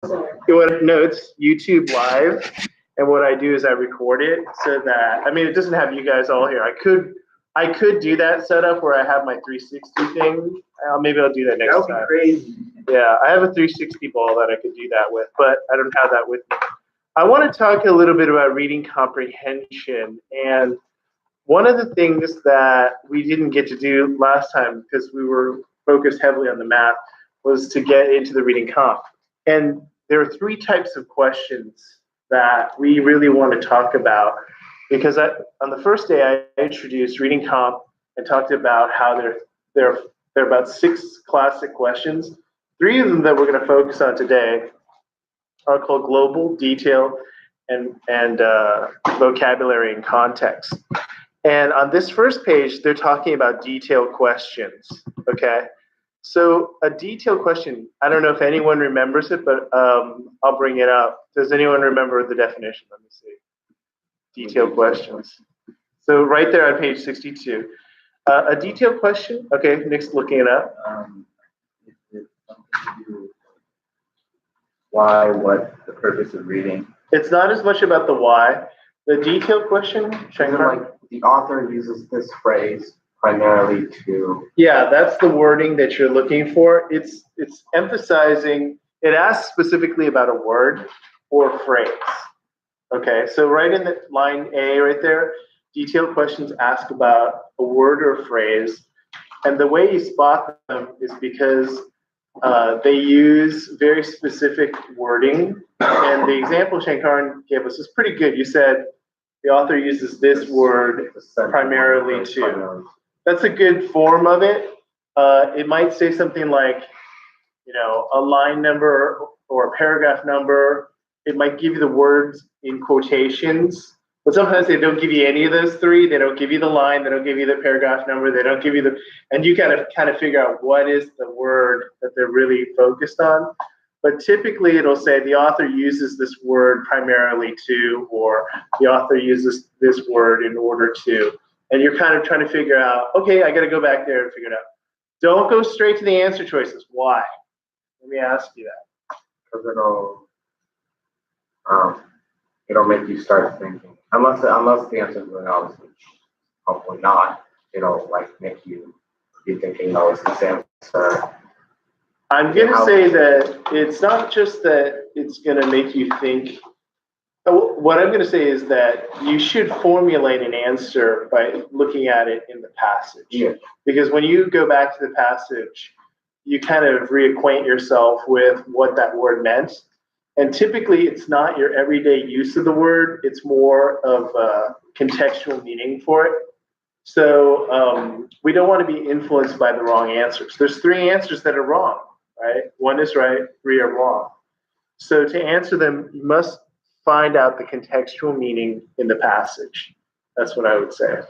No, it's YouTube Live, and what I do is I record it so that it doesn't have you guys all here. I could do that setup where I have my 360 thing. Maybe I'll do that next time. That would be crazy. Yeah, I have a 360 ball that I could do that with, but I don't have that with me. I want to talk a little bit about reading comprehension, and one of the things that we didn't get to do last time because we were focused heavily on the math was to get into the reading comp. And there are three types of questions that we really want to talk about because on the first day I introduced reading comp and talked about how there are about 6 classic questions. 3 of them that we're going to focus on today are called global, detail, and vocabulary and context. And on this first page, they're talking about detailed questions, okay? So a detailed question, I don't know if anyone remembers it, but I'll bring it up. Does anyone remember the definition? Let me see. Detailed questions. So right there on page 62. A detailed question, okay, Nick's looking it up. Why, what, the purpose of reading? It's not as much about the why. The detailed question, like the author uses this phrase primarily to. Yeah, that's the wording that you're looking for. It's emphasizing, it asks specifically about a word or phrase. Okay, so right in the line A right there, detailed questions ask about a word or phrase. And the way you spot them is because they use very specific wording. And the example Shankaran gave us is pretty good. You said the author uses this word primarily to. That's a good form of it. It might say something like, a line number or a paragraph number. It might give you the words in quotations, but sometimes they don't give you any of those 3. They don't give you the line. They don't give you the paragraph number. They don't give you and you gotta kind of figure out what is the word that they're really focused on. But typically it'll say the author uses this word primarily to, or the author uses this word in order to. And you're kind of trying to figure out, okay, I got to go back there and figure it out. Don't go straight to the answer choices. Why? Let me ask you that. Because it'll make you start thinking. Unless the answer is really obvious, which hopefully not. It'll make you be thinking, oh, it's this answer. I'm going to say that it's not just that it's going to make you think. What I'm going to say is that you should formulate an answer by looking at it in the passage. Yeah. Because when you go back to the passage, you kind of reacquaint yourself with what that word meant. And typically, it's not your everyday use of the word. It's more of a contextual meaning for it. So we don't want to be influenced by the wrong answers. There's 3 answers that are wrong, right? 1 is right, 3 are wrong. So to answer them, you must find out the contextual meaning in the passage. That's what I would say.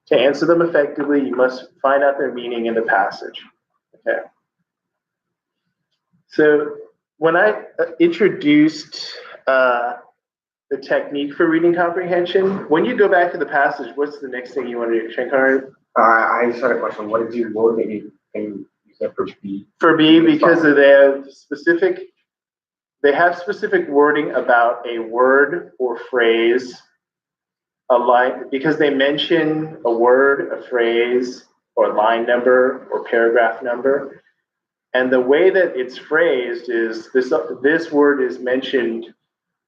To answer them effectively, you must find out their meaning in the passage. Okay. So when I introduced the technique for reading comprehension, when you go back to the passage, what's the next thing you want to do, Shankar? I just had a question. What did you said for B? For B, because they have specific wording about a word or phrase, a line, because they mention a word, a phrase, or line number or paragraph number. And the way that it's phrased is this word is mentioned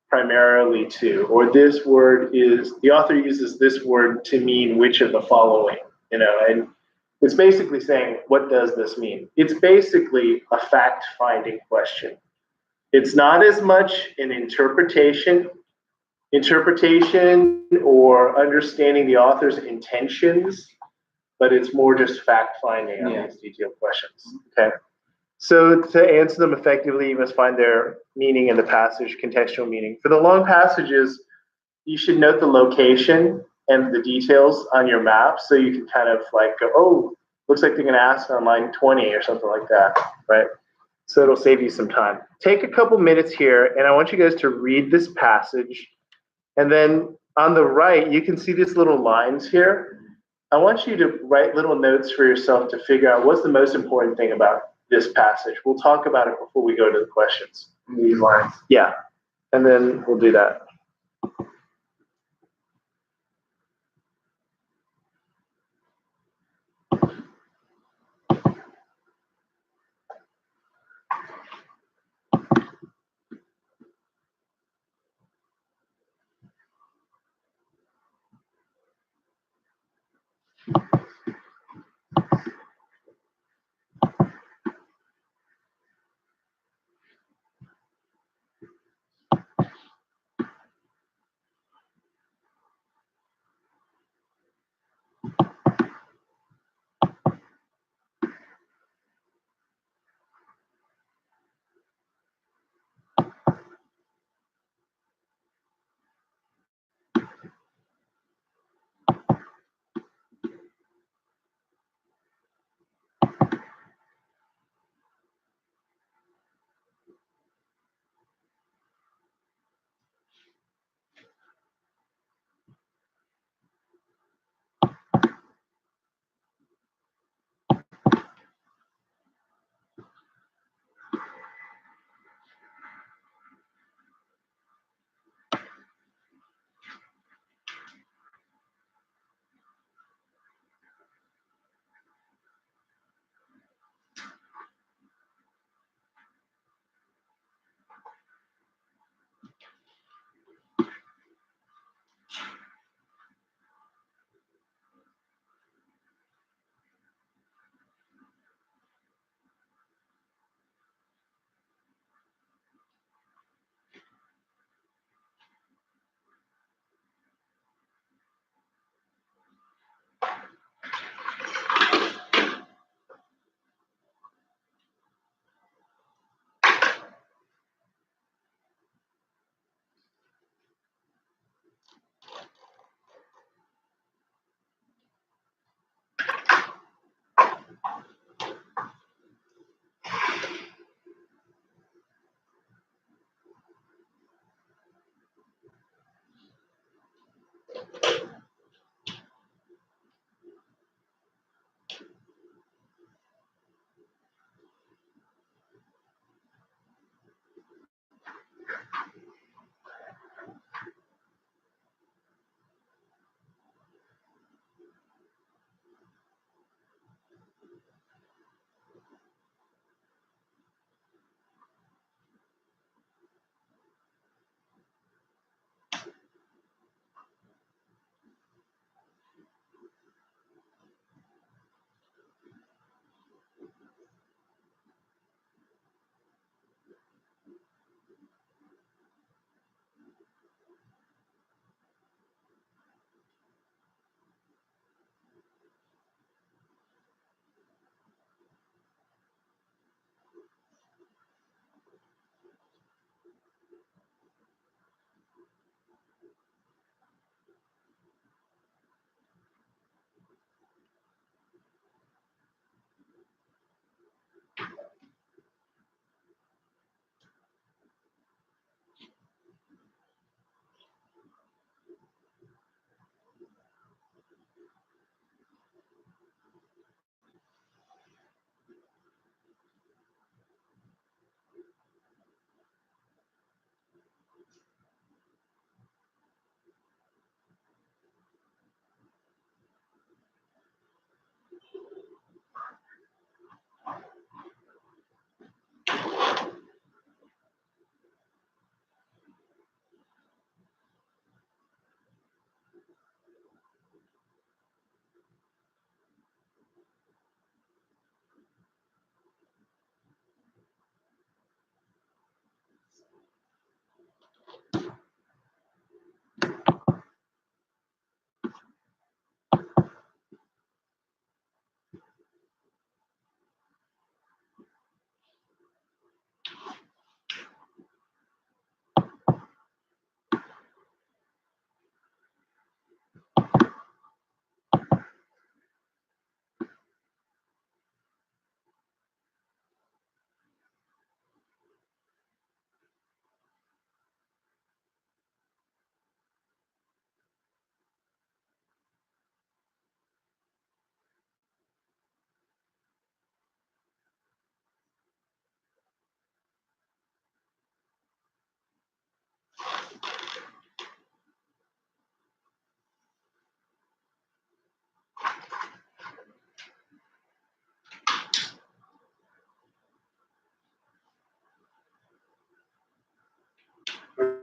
primarily to, or this word is, the author uses this word to mean which of the following, and it's basically saying, what does this mean? It's basically a fact-finding question. It's not as much an interpretation or understanding the author's intentions, but it's more just fact-finding on these detailed questions, okay? So to answer them effectively, you must find their meaning in the passage, contextual meaning. For the long passages, you should note the location and the details on your map so you can kind of go, oh, looks like they're going to ask on line 20 or something like that, right? So it'll save you some time. Take a couple minutes here, and I want you guys to read this passage. And then on the right, you can see these little lines here. I want you to write little notes for yourself to figure out what's the most important thing about this passage. We'll talk about it before we go to the questions. These lines. Yeah, and then we'll do that.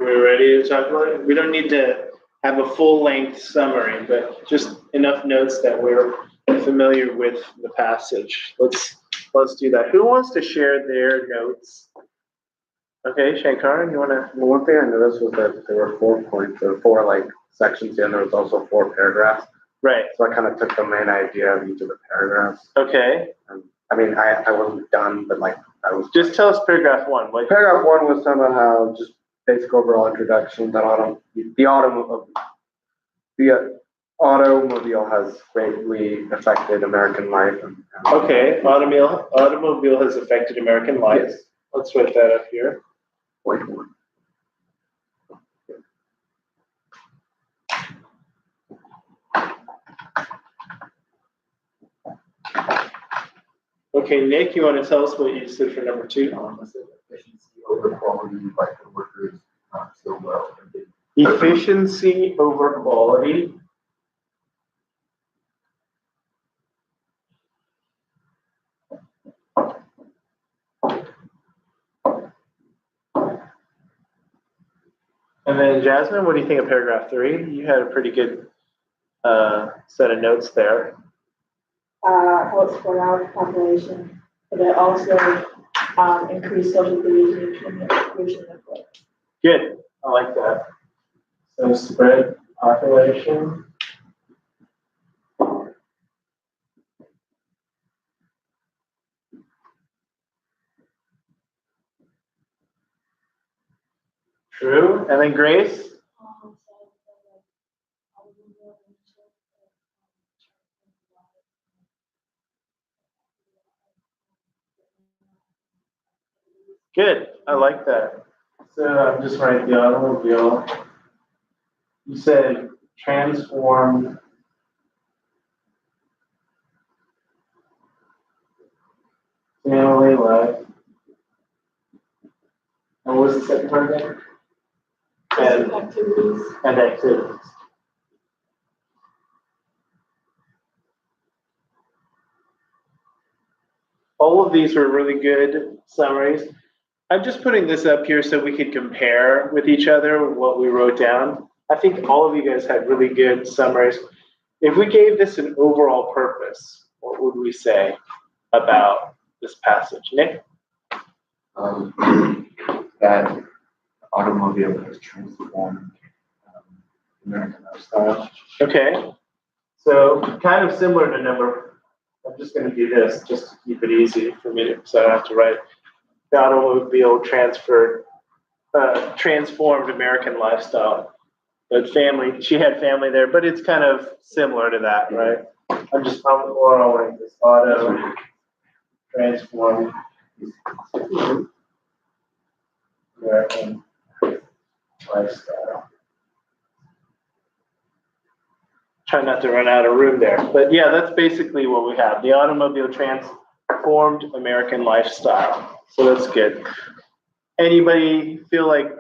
Are we ready to talk about it? We don't need to have a full-length summary, but just enough notes that we're familiar with the passage. Let's do that. Who wants to share their notes? Okay, Shankar, you wanna? Well, one thing I noticed was that there were 4 points, there were 4 like sections, and there was also 4 paragraphs. Right. So I kind of took the main idea of each of the paragraphs. Okay. I mean, I wasn't done, but like I was. Just tell us paragraph 1. What? Paragraph 1 was talking about how just basic overall introduction that the automobile has greatly affected American life. Okay, automobile has affected American life. Yes. Let's write that up here. Point 1. Okay, Nick, you want to tell us what you said for number 2? I said efficiency over quality by the workers, so well. Efficiency over quality. And then Jasmine, what do you think of paragraph 3? You had a pretty good set of notes there. Helps for our population, but it also increased social cohesion and inclusion of work. Good, I like that. So spread population. True, and then Grace? Good, I like that. So I'm just writing the automobile. You said transformed family life. And what was the second part again? And Activities. and activities. All of these were really good summaries. I'm just putting this up here so we could compare with each other what we wrote down. I think all of you guys had really good summaries. If we gave this an overall purpose, what would we say about this passage? Nick? That automobile has transformed American lifestyle. Okay. So kind of similar to I'm just going to do this just to keep it easy for me so I don't have to write. The automobile transformed American lifestyle. But she had family there, but it's kind of similar to that, right? I'm like this auto transformed American lifestyle. Try not to run out of room there. But yeah, that's basically what we have. The automobile transformed American lifestyle. So that's good. Anybody feel like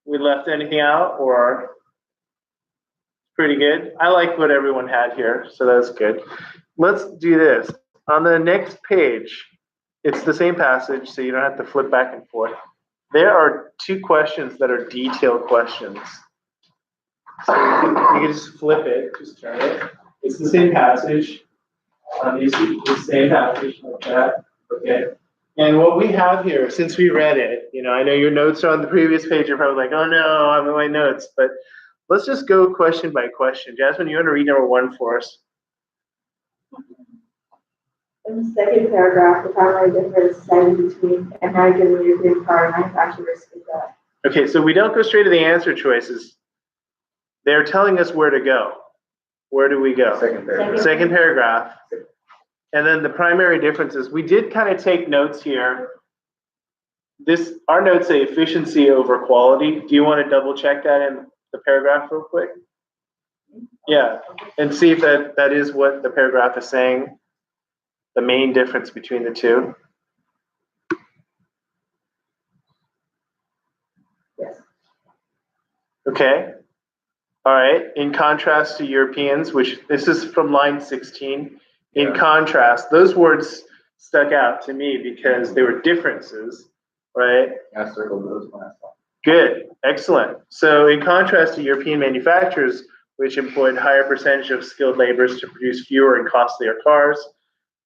we left anything out or pretty good? I like what everyone had here, so that's good. Let's do this. On the next page, it's the same passage, so you don't have to flip back and forth. There are 2 questions that are detailed questions. So you can just flip it, just turn it. It's the same passage. The same passage like that. Okay. And what we have here, since we read it, I know your notes are on the previous page. You're probably like, oh no, I'm in my notes. But let's just go question by question. Jasmine, you want to read number 1 for us? In the second paragraph, the primary difference cited between American and European car manufacturers is that. Okay, so we don't go straight to the answer choices. They're telling us where to go. Where do we go? Second paragraph. And then the primary differences. We did kind of take notes here. Our notes say efficiency over quality. Do you want to double check that in the paragraph real quick? Yeah, and see if that is what the paragraph is saying. The main difference between the 2. Yes. Okay. All right. In contrast to Europeans, which this is from line 16. In contrast, those words stuck out to me because they were differences, right? I circled those when I saw. Good, excellent. So in contrast to European manufacturers, which employed higher percentage of skilled laborers to produce fewer and costlier cars,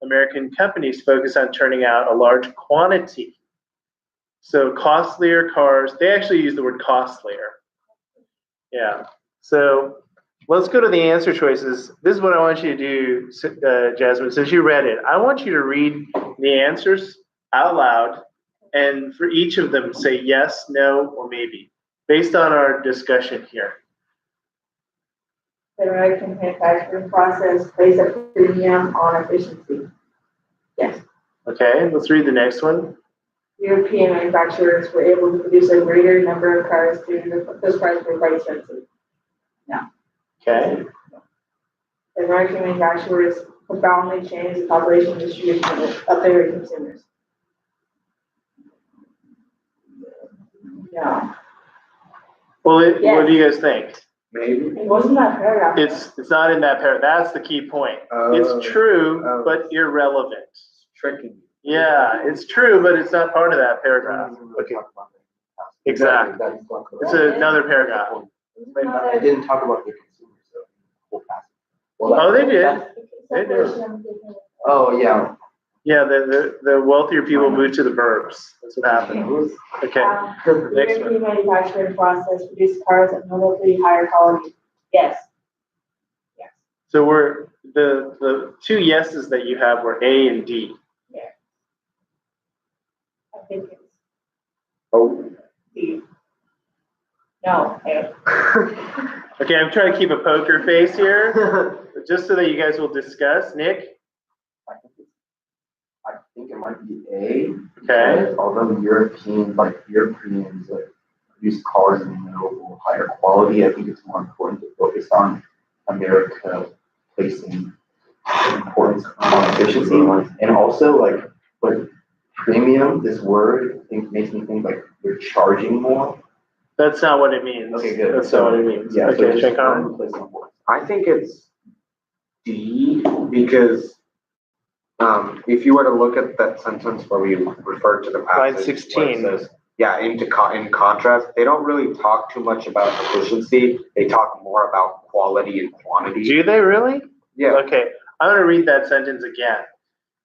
American companies focus on turning out a large quantity. So costlier cars, they actually use the word costlier. Yeah, so let's go to the answer choices. This is what I want you to do, Jasmine, since you read it. I want you to read the answers out loud, and for each of them, say yes, no, or maybe, based on our discussion here. The American manufacturing process places a premium on efficiency. Yes. Okay, let's read the next one. European manufacturers were able to produce a greater number of cars due to those cars were quite expensive. Okay, The American manufacturers profoundly changed the population distribution of their consumers. Yeah. well, what Yes. do you guys think? Maybe. It wasn't that paragraph. It's not in that paragraph. That's the key point. It's true, but irrelevant. Tricky. Yeah, it's true, but it's not part of that paragraph. Okay. Exactly. It's another paragraph. I didn't talk about the consumers, though. Whole passage. Oh, they did. They did. Oh, yeah. Yeah, the wealthier people move to the burbs. That's what happened. Okay, The next European manufacturing process produced cars of notably higher quality. Yes. Yes. so we're the two yeses that you have were A and D. Yeah. I think it's Oh. D. No. A. Okay, I'm trying to keep a poker face here, just so that you guys will discuss. Nick? I think it might be A. Okay. because although Europeans like produce cars in notable higher quality, I think it's more important to focus on America placing importance on efficiency. And also like premium, this word I think makes me think like they're charging more. That's not what it means. Okay, good. That's not what it means. Yeah, so Okay, just Shankar? place on board. I think it's D because if you were to look at that sentence where we refer to the Line passage, 16. where it says, yeah, in contrast, they don't really talk too much about efficiency. They talk more about quality and quantity. Do they really? Yeah. Okay, I'm going to read that sentence again.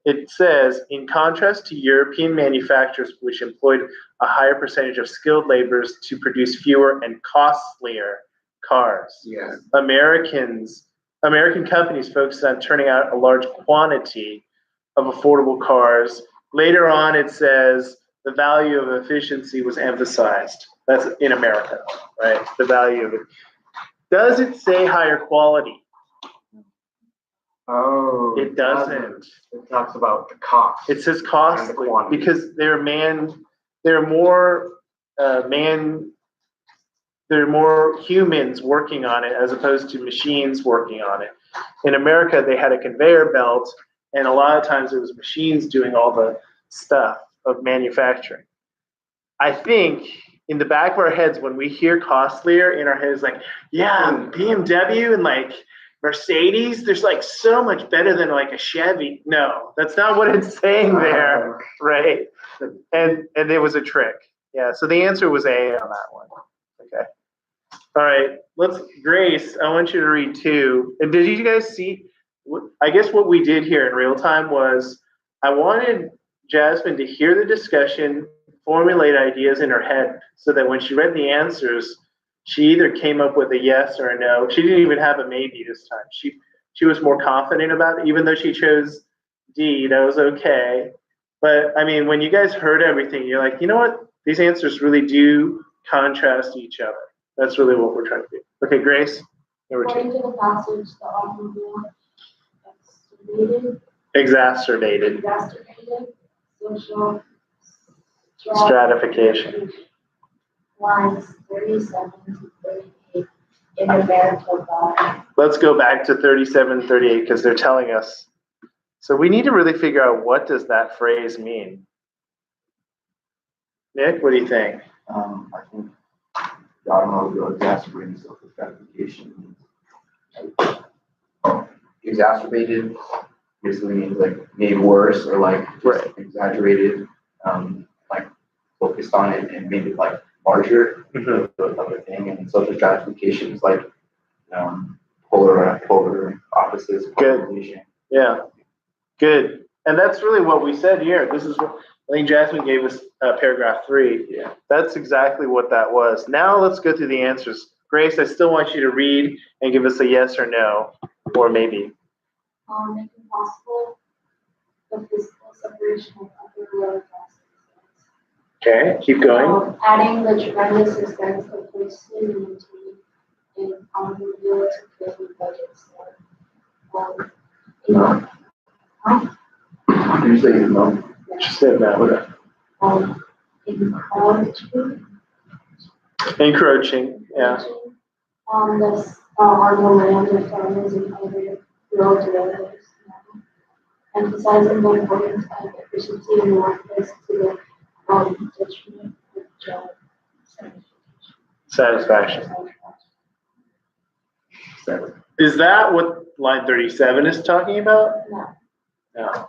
It says, in contrast to European manufacturers, which employed a higher percentage of skilled laborers to produce fewer and costlier cars, Yeah. American companies focused on turning out a large quantity of affordable cars. Later on, it says the value of efficiency was emphasized. That's in America, right? The value of it. Does it say higher quality? Oh. It doesn't. It talks about the cost. It says And costly the quantity. because they're more humans working on it as opposed to machines working on it. In America, they had a conveyor belt, and a lot of times it was machines doing all the stuff of manufacturing. I think in the back of our heads, when we hear costlier, in our heads, like, yeah, BMW and like Mercedes, there's like so much better than like a Chevy. No, that's not what it's saying there, right? And it was a trick. Yeah, so the answer was A on that one. Okay. All right, Grace, I want you to read 2. And did you guys see, I guess what we did here in real time was I wanted Jasmine to hear the discussion, formulate ideas in her head so that when she read the answers, she either came up with a yes or a no. She didn't even have a maybe this time. She was more confident about it, even though she chose D, that was okay. But I mean, when you guys heard everything, you're like, you know what? These answers really do contrast each other. That's really what we're trying to do. Okay, Grace, number 2. According to the passage, the automobile Exacerbated social stratification. lines 37 to 38 in America by. Let's go back to 37, 38 because they're telling us. So we need to really figure out what does that phrase mean. Nick, what do you think? I think the automobile exacerbating social stratification means exacerbated basically means like made worse or like just Right. exaggerated, like focused on it and made it like larger Mhm. of a thing, and social stratification is like polar opposites. Good. polarization. Yeah, good. And that's really what we said here. This is what I think Jasmine gave us paragraph 3. Yeah. That's exactly what that was. Now let's go through the answers. Grace, I still want you to read and give us a yes or no, or maybe. Making possible the physical separation of upper and lower classes. Okay, keep going. Adding the tremendous expense of policemen and maintaining an automobile to fill the budgets. Usually, you know, She said no. Encroaching, yeah. This, on the land of farmers and other rural developers. Emphasizing the importance of efficiency and access to the, detriment of job Satisfaction. so, Is that what line 37 is talking about? No. No.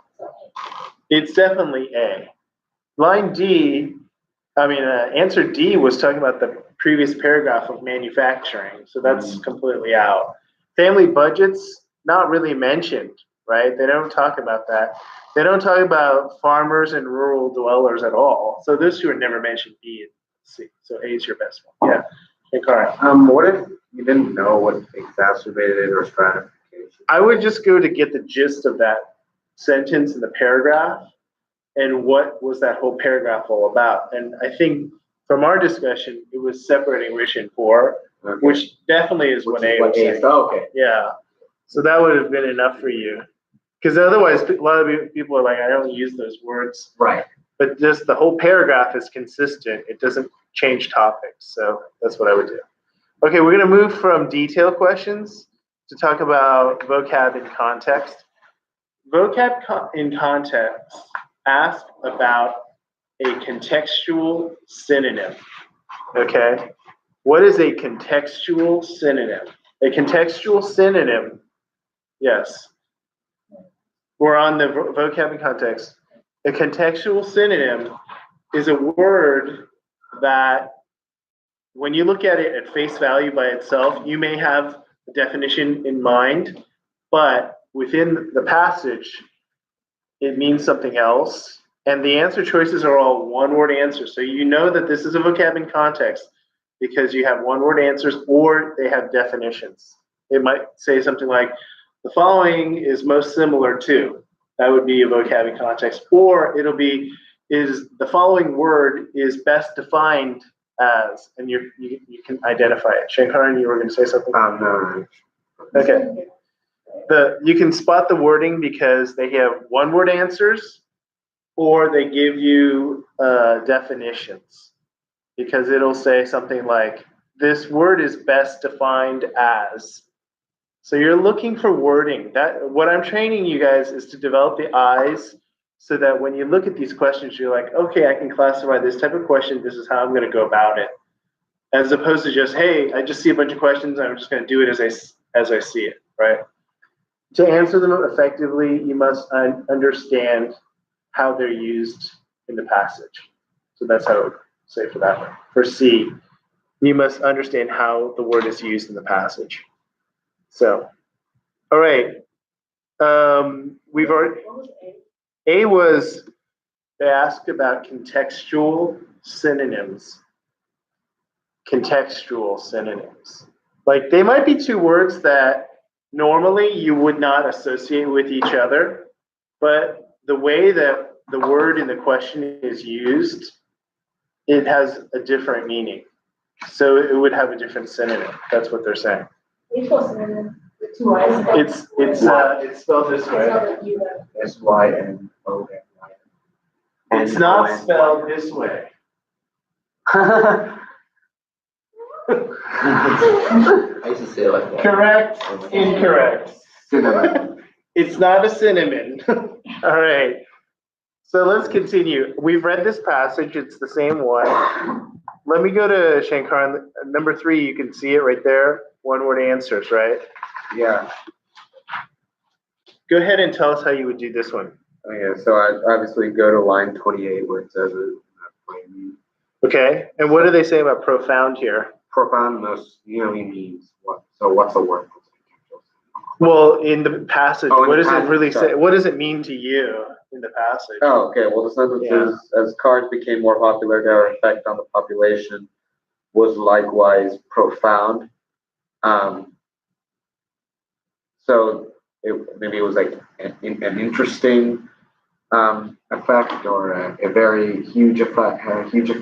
It's definitely A. Line D, answer D was talking about the previous paragraph of manufacturing, so that's completely out. Family budgets, not really mentioned, right? They don't talk about that. They don't talk about farmers and rural dwellers at all. So those two are never mentioned, B and C. So A is your best one. Yeah. Okay, Karan. What if you didn't know what exacerbated or stratification? I would just go to get the gist of that sentence in the paragraph and what was that whole paragraph all about. And I think from our discussion, it was separating rich and poor, Okay. which definitely is what A was saying. Okay. Yeah. So that would have been enough for you. Because otherwise, a lot of people are like, I don't use those words. Right. But just the whole paragraph is consistent. It doesn't change topics. So that's what I would do. Okay, we're going to move from detail questions to talk about vocab in context. Vocab in context ask about a contextual synonym. Okay? What is a contextual synonym? A contextual synonym, yes. We're on the vocab in context. A contextual synonym is a word that when you look at it at face value by itself, you may have a definition in mind, but within the passage, it means something else. And the answer choices are all one-word answers. So you know that this is a vocab in context because you have one-word answers or they have definitions. It might say something like, the following is most similar to. That would be a vocab in context. Or it'll be, is the following word is best defined as, and you can identify it. Shankaran, you were going to say something? No. Okay. You can spot the wording because they have one-word answers or they give you definitions. Because it'll say something like, this word is best defined as. So you're looking for wording. What I'm training you guys is to develop the eyes so that when you look at these questions, you're like, okay, I can classify this type of question. This is how I'm going to go about it. As opposed to just, hey, I just see a bunch of questions and I'm just going to do it as I see it, right? To answer them effectively, you must understand how they're used in the passage. So that's how I would say for that one. For C, you must understand how the word is used in the passage. So, all right. We've already, A was, they asked about contextual synonyms. Contextual synonyms. Like they might be two words that normally you would not associate with each other, but the way that the word in the question is used, it has a different meaning. So it would have a different synonym. That's what they're saying. It's spelled this way. SYNO. It's not spelled this way. I used to say it like that. Correct, incorrect. Cinnamon. It's not a cinnamon. All right. So let's continue. We've read this passage. It's the same one. Let me go to Shankaran. Number 3, you can see it right there. One-word answers, right? Yeah. Go ahead and tell us how you would do this one. Oh, yeah. So I obviously go to line 28 where it says it. Okay, and what do they say about profound here? Profound most usually means what? So what's the word? Well, in the passage, Oh, in what the does it passage, really sorry. say? What does it mean to you in the passage? Oh, okay. Well, the sentence Yeah. is, as cars became more popular, their effect on the population was likewise profound. So maybe it was like an interesting effect or a very huge effect,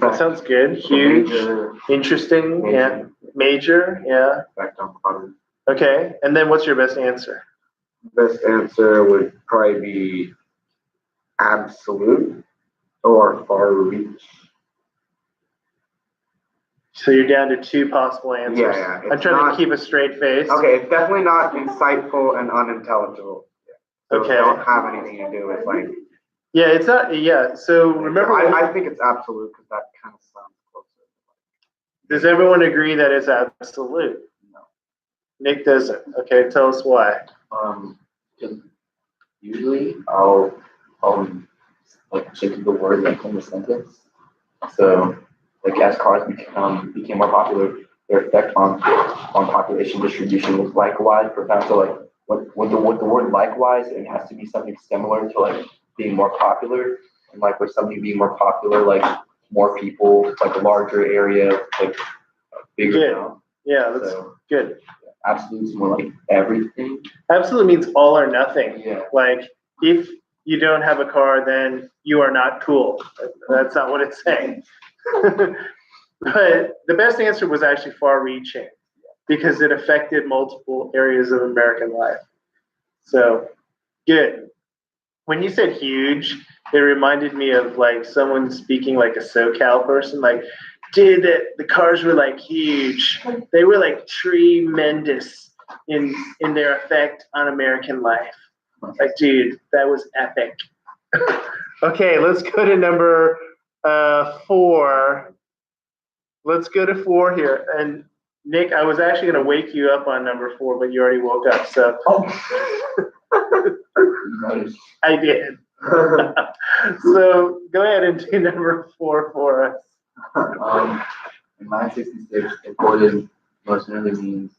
That sounds good. Huge, Major interesting, yeah. Major, yeah. effect on the population. Okay, and then what's your best answer? Best answer would probably be absolute or far reach. So you're down to two possible answers. Yeah, I'm trying to keep a straight face. Okay, it's definitely not insightful and unintelligible. So Okay. It don't have anything to do with like. Yeah, it's not. Yeah. So remember, I think it's absolute because that kind of sounds closer. does everyone agree that it's absolute? No. Nick doesn't. Okay, tell us why. Because usually I'll like check the word like in the sentence. So like as cars became more popular, their effect on population distribution was likewise profound. So like with the word likewise, it has to be something similar to like being more popular, and like with something being more popular, like more people, like a larger area, like bigger Good. town. Yeah, that's So good. absolute is more like everything. Absolute means all or nothing. Yeah. Like if you don't have a car, then you are not cool. That's not what it's saying. But the best answer was actually far-reaching because it affected multiple areas of American life. So good. When you said huge, it reminded me of like someone speaking like a SoCal person, like, dude, the cars were like huge. They were like tremendous in their effect on American life. Like, dude, that was epic. Okay, let's go to number 4. Let's go to 4 here. And Nick, I was actually going to wake you up on number 4, but you already woke up. So Nice. I did. So go ahead and do number 4 for us. In 966, imported most nearly means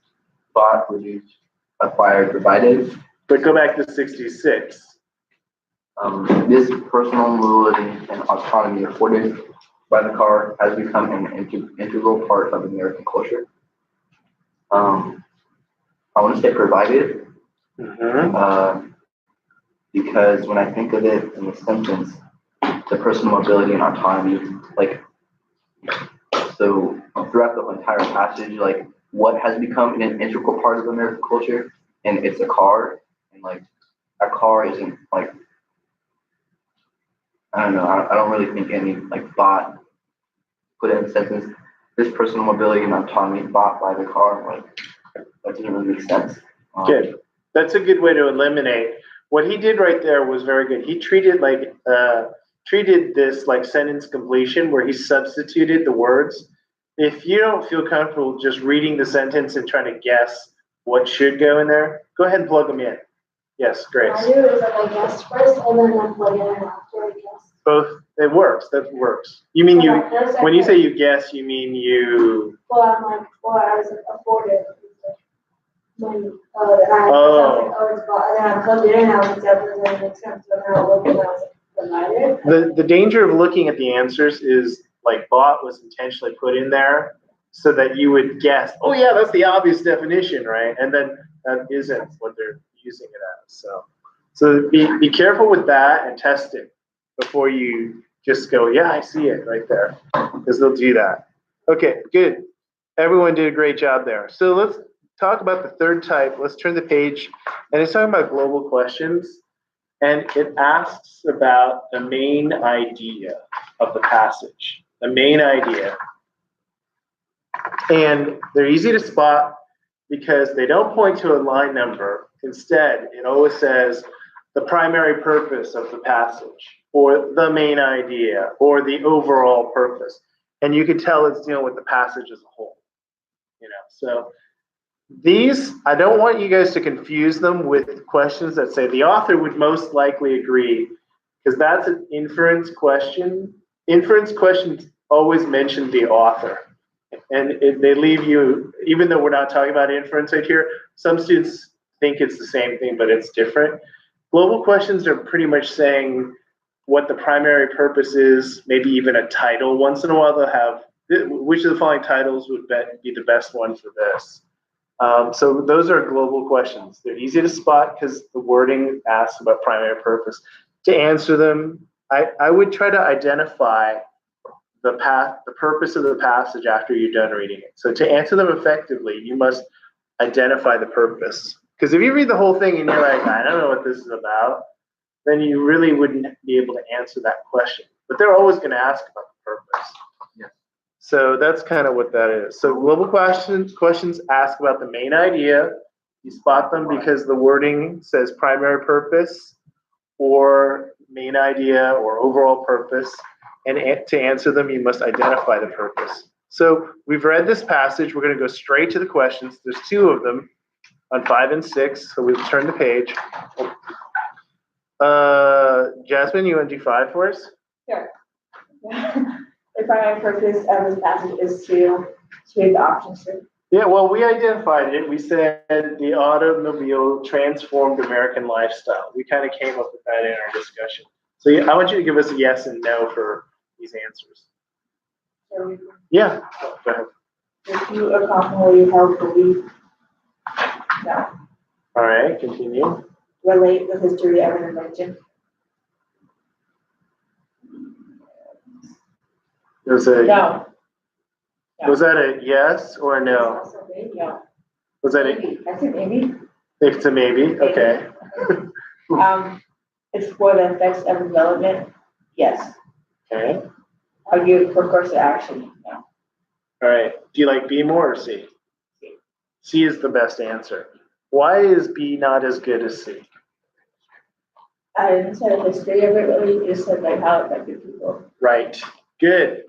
bought, produced, acquired, provided. But go back to 66. This personal mobility and autonomy afforded by the car has become an integral part of American culture. I want to say provided, because when I think of it in the sentence, the personal mobility and autonomy, like, so throughout the entire passage, like what has become an integral part of American culture, and it's a car, and like a car isn't like, I don't know, I don't really think any like bought, put it in a sentence, this personal mobility and autonomy bought by the car, like that doesn't really make sense. Good. That's a good way to eliminate. What he did right there was very good. He treated this like sentence completion where he substituted the words. If you don't feel comfortable just reading the sentence and trying to guess what should go in there, go ahead and plug them in. Yes, Grace. I do is like I guessed first and then I plug it in after I guess. Both. It works. That works. You mean you? When you say you guess, you mean you? Well, I'm like, well, I was like, afforded. When, and I Oh. was like, oh, it's bought, and then I plugged it in, I was like, that doesn't make sense. So then I looked and I was like, provided. The danger of looking at the answers is like bought was intentionally put in there so that you would guess, oh yeah, that's the obvious definition, right? And then that isn't what they're using it as. So be careful with that and test it before you just go, yeah, I see it right there, because they'll do that. Okay, good. Everyone did a great job there. So let's talk about the third type. Let's turn the page, and it's talking about global questions, and it asks about the main idea of the passage, the main idea. And they're easy to spot because they don't point to a line number. Instead, it always says the primary purpose of the passage, or the main idea, or the overall purpose. And you can tell it's dealing with the passage as a whole. So these, I don't want you guys to confuse them with questions that say the author would most likely agree, because that's an inference question. Inference questions always mention the author. And they leave you, even though we're not talking about inference right here, some students think it's the same thing, but it's different. Global questions are pretty much saying what the primary purpose is, maybe even a title. Once in a while they'll have, which of the following titles would be the best one for this? So those are global questions. They're easy to spot because the wording asks about primary purpose. To answer them, I would try to identify the purpose of the passage after you're done reading it. So to answer them effectively, you must identify the purpose. Because if you read the whole thing and you're like, I don't know what this is about, then you really wouldn't be able to answer that question. But they're always going to ask about the purpose. Yeah. So that's kind of what that is. So global questions ask about the main idea. You spot them because the wording says primary purpose or main idea or overall purpose. And to answer them, you must identify the purpose. So we've read this passage. We're going to go straight to the questions. There's two of them on 5 and 6. So we'll turn the page. Jasmine, you want to do 5 for us? Sure. The primary purpose of this passage is to create the options for. Yeah, well, we identified it. We said the automobile transformed American lifestyle. We kind of came up with that in our discussion. So I want you to give us a yes and no for these answers. So Yeah, go ahead. if you are confidently held belief, no. All right, continue. Relate the history of an invention. Was a No. Was that a yes or a no? Also maybe, no. Was that a? Maybe. I think maybe. It's a maybe. Okay. Explore the effects of development. Yes. Okay. Argue for course of action. No. All right. Do you like B more or C? C is the best answer. Why is B not as good as C? I didn't say the history of it really. You just said like how it affected people. Right. Good.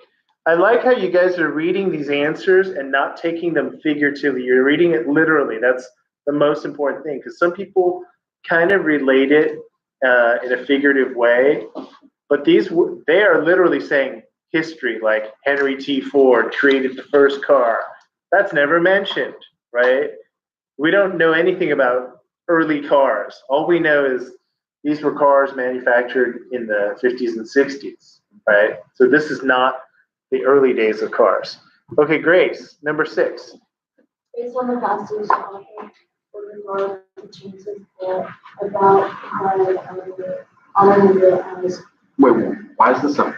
I like how you guys are reading these answers and not taking them figuratively. You're reading it literally. That's the most important thing because some people kind of relate it in a figurative way, but they are literally saying history, like Henry T. Ford created the first car. That's never mentioned, right? We don't know anything about early cars. All we know is these were cars manufactured in the 50s and 60s, right? So this is not the early days of cars. Okay, Grace, number 6. Based on the passage, author would regard the chances about automobile as. Wait, why is this a?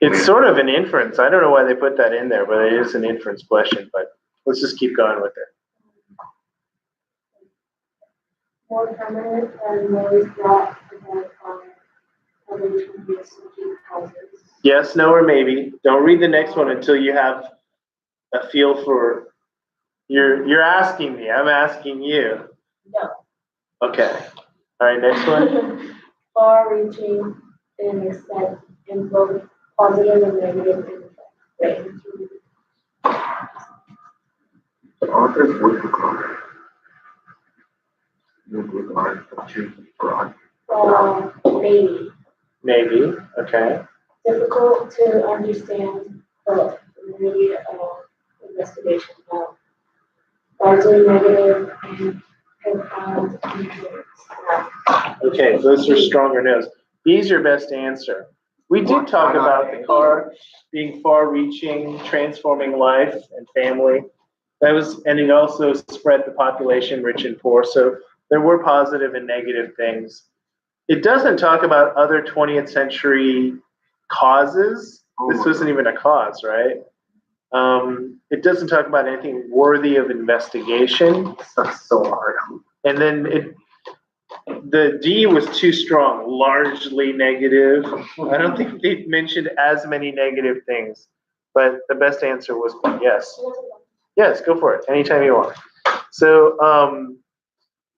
It's sort of an inference. I don't know why they put that in there, but it is an inference question, but let's just keep going with it. More permanent than those brought about by other previous causes. Yes, no, or maybe. Don't read the next one until you have a feel for. You're asking me. I'm asking you. No. Okay. All right. Next one. Far-reaching in extent in both positive and negative effects. The authors would regard the truth broad. Maybe. Maybe. Okay. Difficult to understand, but really investigation about largely negative and profound influence. Okay. Those are stronger no's. B's your best answer. We did talk about the car being far-reaching, transforming life and family. That was, and it also spread the population, rich and poor. So there were positive and negative things. It doesn't talk about other 20th century causes. This wasn't even a cause, right? It doesn't talk about anything worthy of investigation. That's so hard. And then the D was too strong, largely negative. I don't think they mentioned as many negative things, but the best answer was yes. Yes, go for it, anytime you want. So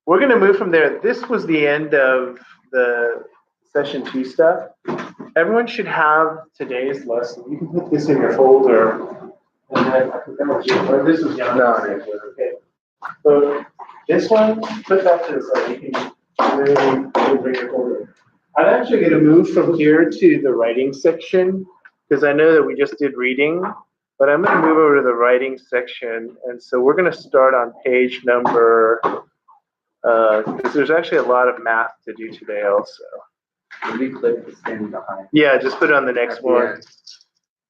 we're gonna move from there. This was the end of the session 2 stuff. Everyone should have today's lesson. You can put this in your folder. And then, or this was young. No. Okay. So this one, put that to the side. You can really bring your folder. I'm actually going to move from here to the writing section because I know that we just did reading, but I'm going to move over to the writing section. And so we're going to start on page number, because there's actually a lot of math to do today also. Maybe click the stand behind. Yeah, just put it on the next one.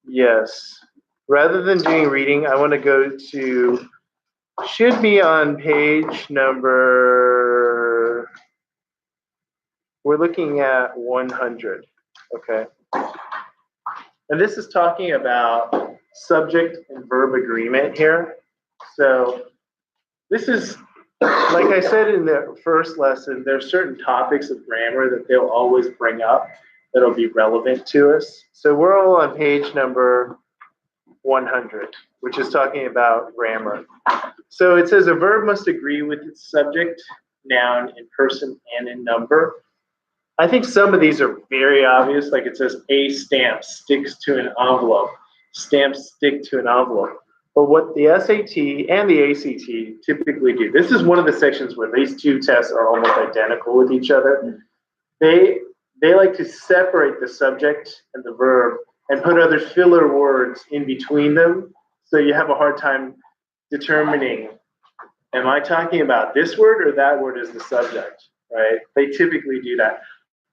Yes. Rather than doing reading, I want to go to, should be on page number, we're looking at 100, okay? And this is talking about subject and verb agreement here. So this is, like I said in the first lesson, there's certain topics of grammar that they'll always bring up that'll be relevant to us. So we're all on page number 100, which is talking about grammar. So it says a verb must agree with its subject, noun, in person, and in number. I think some of these are very obvious, like it says a stamp sticks to an envelope. Stamps stick to an envelope. But what the SAT and the ACT typically do, this is one of the sections where these two tests are almost identical with each other. They like to separate the subject and the verb and put other filler words in between them, so you have a hard time determining, am I talking about this word or that word as the subject, right? They typically do that.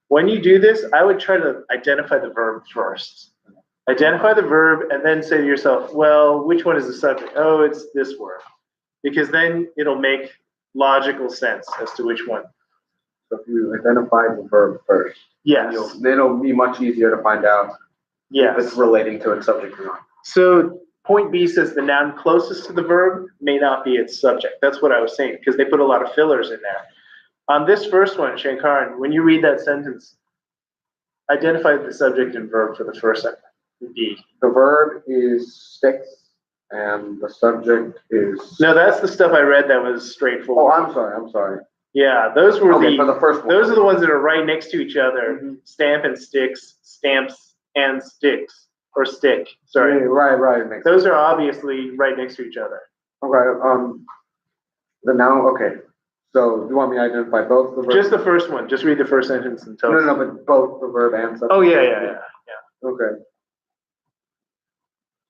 When you do this, I would try to identify the verb first. Identify the verb and then say to yourself, well, which one is the subject? Oh, it's this word. Because then it'll make logical sense as to which one. So if you identify the verb first, Yes. then it'll be much easier to find out if it's relating to its subject or not. So point B says the noun closest to the verb may not be its subject. That's what I was saying, because they put a lot of fillers in there. On this first one, Shankaran, when you read that sentence, identify the subject and verb for the first sentence. B. The verb is sticks, and the subject is. No, that's the stuff I read that was Oh, straightforward. I'm sorry. Yeah, those were Okay, for the first one. Those are the ones that are right next to each other. Stamp and sticks, stamps and sticks, or stick. Sorry. Yeah, right. Makes Those are obviously right next to each other. Okay. The noun. Okay. So you want me to identify both the verb? Just the first one. Just read the first sentence and tell us. No, but both the verb and subject. Oh yeah. Okay.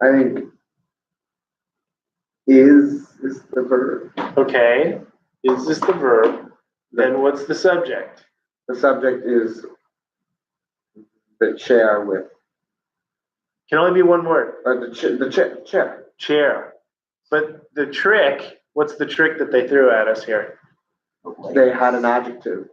I think is the verb. Okay. Is this the verb? Then what's the subject? The subject is the chair with. Can only be one word. The chair. Chair. But the trick, what's the trick that they threw at us here? They had an adjective.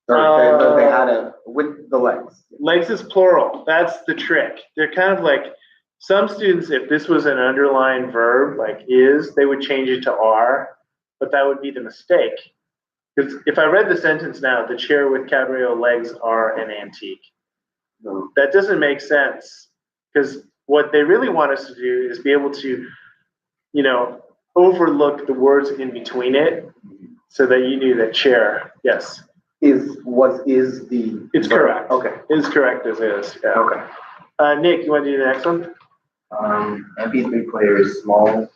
Or they had a with the legs. Legs is plural. That's the trick. They're kind of like, some students, if this was an underlying verb, like is, they would change it to are, but that would be the mistake. Because if I read the sentence now, the chair with cabriole legs are an antique. No. That doesn't make sense. Because what they really want us to do is be able to, overlook the words in between it so that you knew that chair, yes. Is the. It's verb. correct. Okay. It's correct as is. Yeah. Okay. Nick, you want to do the next one? MP3 players, small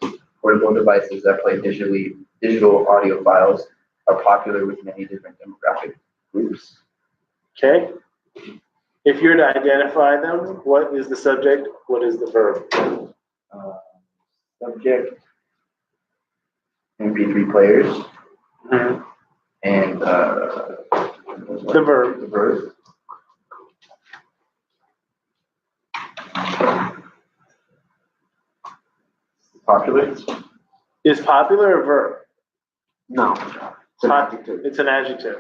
portable devices that play digital audio files, are popular with many different demographic groups. Okay. If you're to identify them, what is the subject? What is the verb? Subject, MP3 players, Mm-hmm. and The verb. The verb. Popular. Is popular a verb? No. It's an adjective. It's an adjective.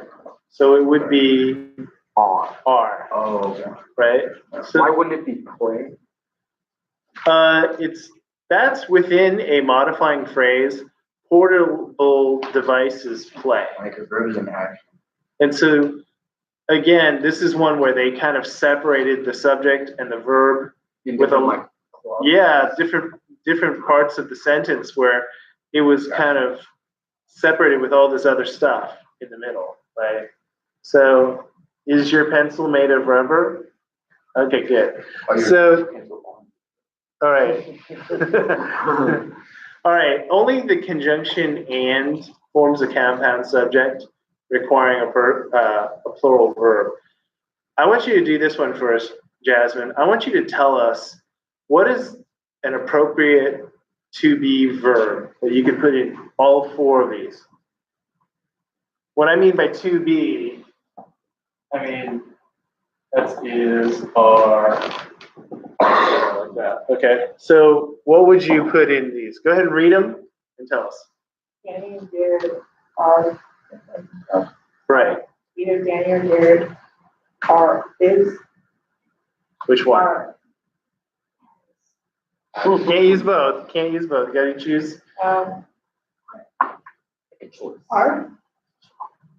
So it would be are, Oh, okay. right? So Why wouldn't it be play? that's within a modifying phrase, portable devices play. Like a verb is an action. And so again, this is one where they kind of separated the subject and the verb with different parts of the sentence where it was kind of separated with all this other stuff in the middle, right? So is your pencil made of rubber? Okay, good. So, all right. All right, only the conjunction and forms a compound subject requiring a plural verb. I want you to do this one first, Jasmine. I want you to tell us What is an appropriate to be verb that you could put in all four of these? What I mean by to be, I mean that's is, are, like that. Okay, so what would you put in these? Go ahead and read them and tell us. Danny and Jared are, Right. either Danny or Jared is, Which one? are, Can't use both. Can't use both. Got to choose. are,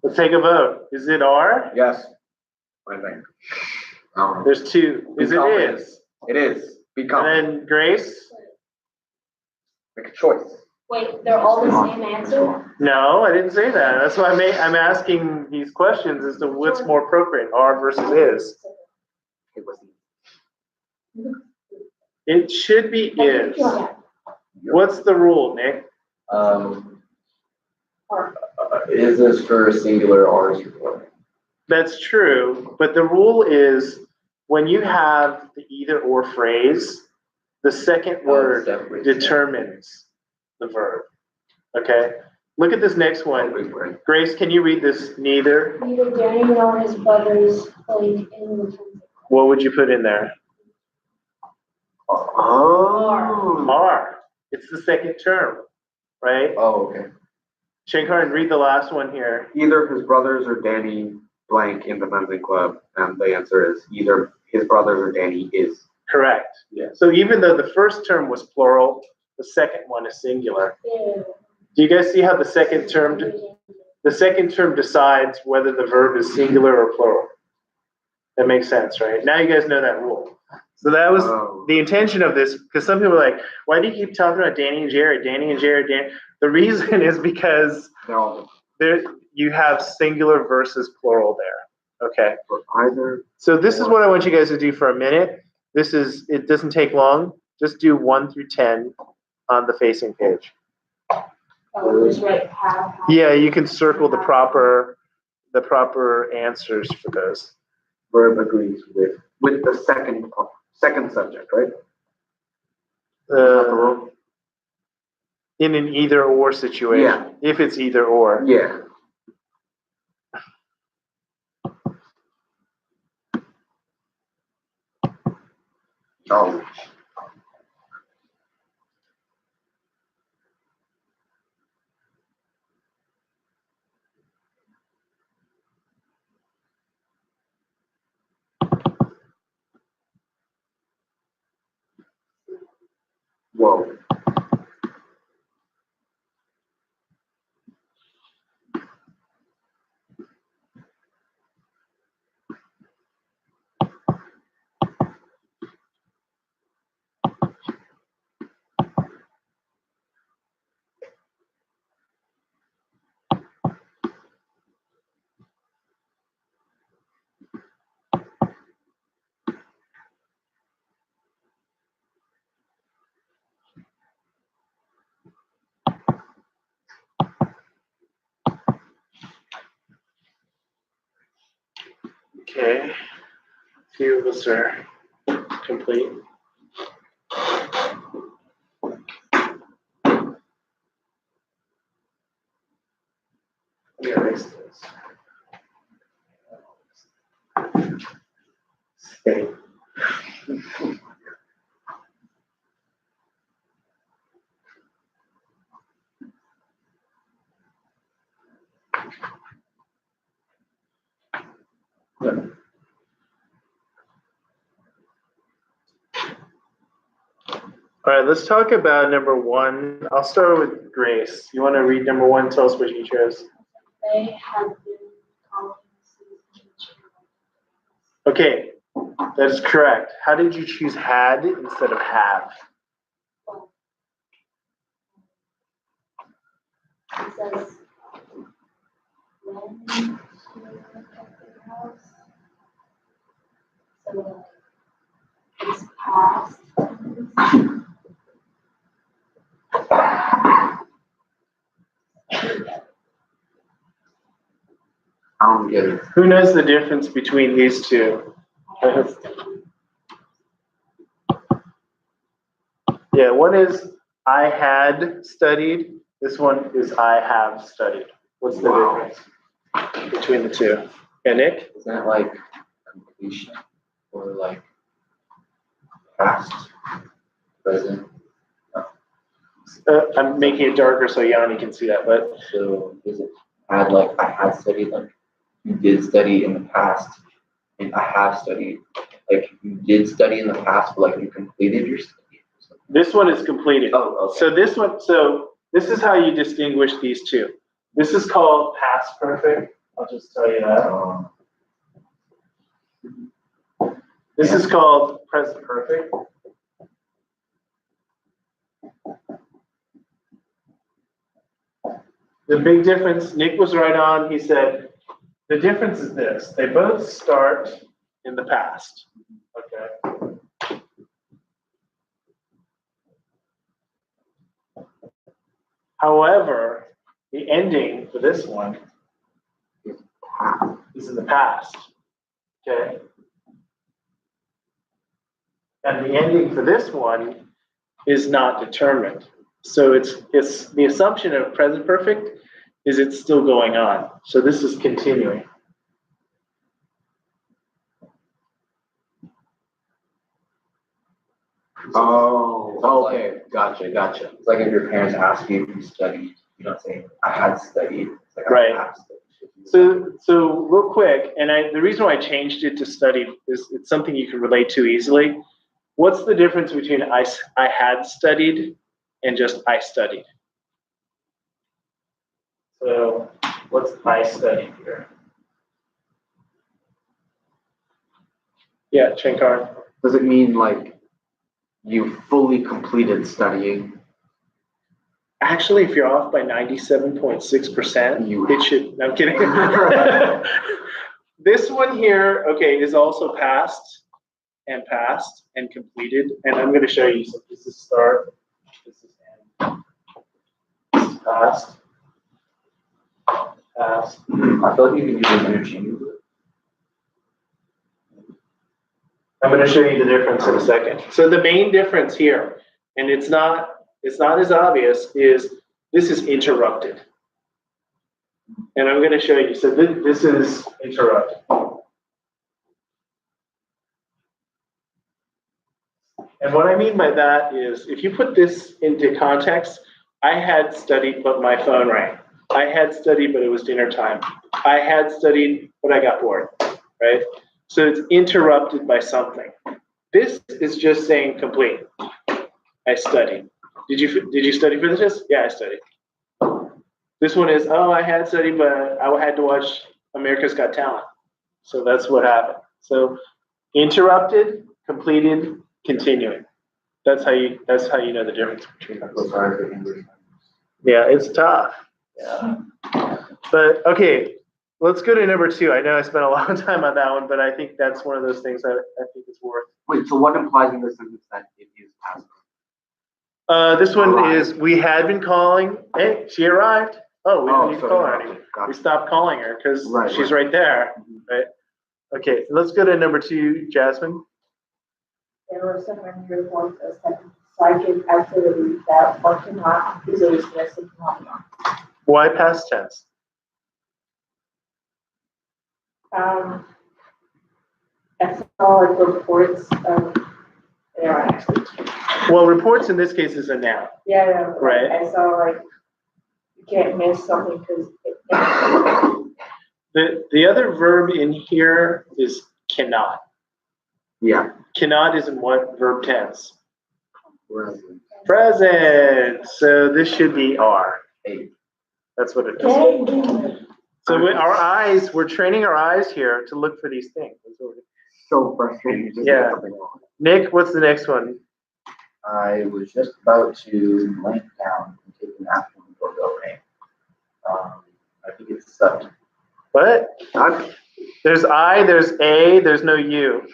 Let's take a vote. Is it are? Yes. I think. I don't know. There's two. Is it is? It is. Be And confident. then Grace? Make a choice. Wait, they're all the same answer? No, I didn't say that. That's why I'm asking these questions as to what's more appropriate, are versus is. It was It should be is. What's the rule, Nick? Is this for singular or is for plural? That's true, but the rule is when you have the either or phrase, the second word determines the verb. Okay? Look at this next one. Grace, can you read this? Neither. Neither Danny nor his brothers played in the tournament. What would you put in there? Oh. Are. It's the second term, right? Oh, okay. Shankar, and read the last one here. Either his brothers or Danny blank in the Bentley club, and the answer is either his brothers or Danny is. Correct. Yeah. So even though the first term was plural, the second one is singular. Yeah. Do you guys see how the second term decides whether the verb is singular or plural? That makes sense, right? Now you guys know that rule. So that was the intention of this, because some people are like, why do you keep talking about Danny and Jared, Danny and Jared, Danny? The reason is because there you have singular versus plural there. Okay. Either. So this is what I want you guys to do for a minute. It doesn't take long. Just do 1 through 10 on the facing page. Just write have. Yeah, you can circle the proper answers for those. Verb agrees with the second subject, right? In an either or situation. Yeah. If it's either or. Yeah. Oh. Whoa. Okay. A few of us are complete. Yeah, this. Stay. All right, let's talk about number 1. I'll start with Grace. You want to read number 1? Tell us what you chose. They have been calling season. Okay, that is correct. How did you choose had instead of have? It says when she at their house. So it's past. I don't get it. Who knows the difference between these two? Yeah, one is I had studied. This one is I have studied. What's the difference between the two? Yeah, Nick? Isn't it like completion or like past, present? I'm making it darker so Yanni can see that, but So is it had like I had studied, like you did study in the past, and I have studied. Like you did study in the past, but like you completed your study. this one is completed. Oh, okay. So this is how you distinguish these two. This is called past perfect. I'll just tell you that. This is called present perfect. The big difference, Nick was right on. He said, the difference is this. They both start in the past. Okay. However, the ending for this one is in the past. Okay. And the ending for this one is not determined. So it's the assumption of present perfect is it's still going on. So this is continuing. Oh, okay, gotcha. It's like if your parents ask you if you studied, you don't say I had studied. It's like Right. I have studied. So real quick, and the reason why I changed it to studied is it's something you can relate to easily. What's the difference between I had studied and just I studied? So what's I studied here? Yeah, Shankar. Does it mean like you fully completed studying? Actually, if you're off by 97.6%, it should, no, I'm kidding. This one here, okay, is also past and completed. And I'm going to show you. So this is start, this is end. This is past. I feel like you can use them interchangeably. I'm going to show you the difference in a second. So the main difference here, and it's not as obvious, is this is interrupted. And I'm going to show you. So this is interrupted. And what I mean by that is, if you put this into context, I had studied, but my phone rang. I had studied, but it was dinner time. I had studied, but I got bored, right? So it's interrupted by something. This is just saying complete. I studied. Did you study for this? Yeah, I studied. This one is, oh, I had studied, but I had to watch America's Got Talent. So that's what happened. So interrupted, completed, continuing. That's how you know the difference between those. Yeah, it's tough. Yeah. But okay, let's go to number 2. I know I spent a long time on that one, but I think that's one of those things that I think is worth. Wait, so what implies in this sentence that it is past? This one is, we had been calling. Hey, she arrived. Oh, we don't need to call her anymore. We stopped calling her because she's right there. Right. Okay, let's go to number 2, Jasmine. There were so many reports of psychic activity that one cannot easily dismiss the phenomenon. Why past tense? I saw like reports of interactions. Well, reports in this case is a noun. Yeah, Right. I saw like you can't miss something because The other verb in here is cannot. Yeah. Cannot is in what verb tense? Present. Present. So this should be are. That's what it is. So we're training our eyes here to look for these things. So frustrating. Yeah. Nick, what's the next one? I was just about to lay down and take a nap when the doorbell rang. I think it's sucked. What? There's I, there's a, there's no you.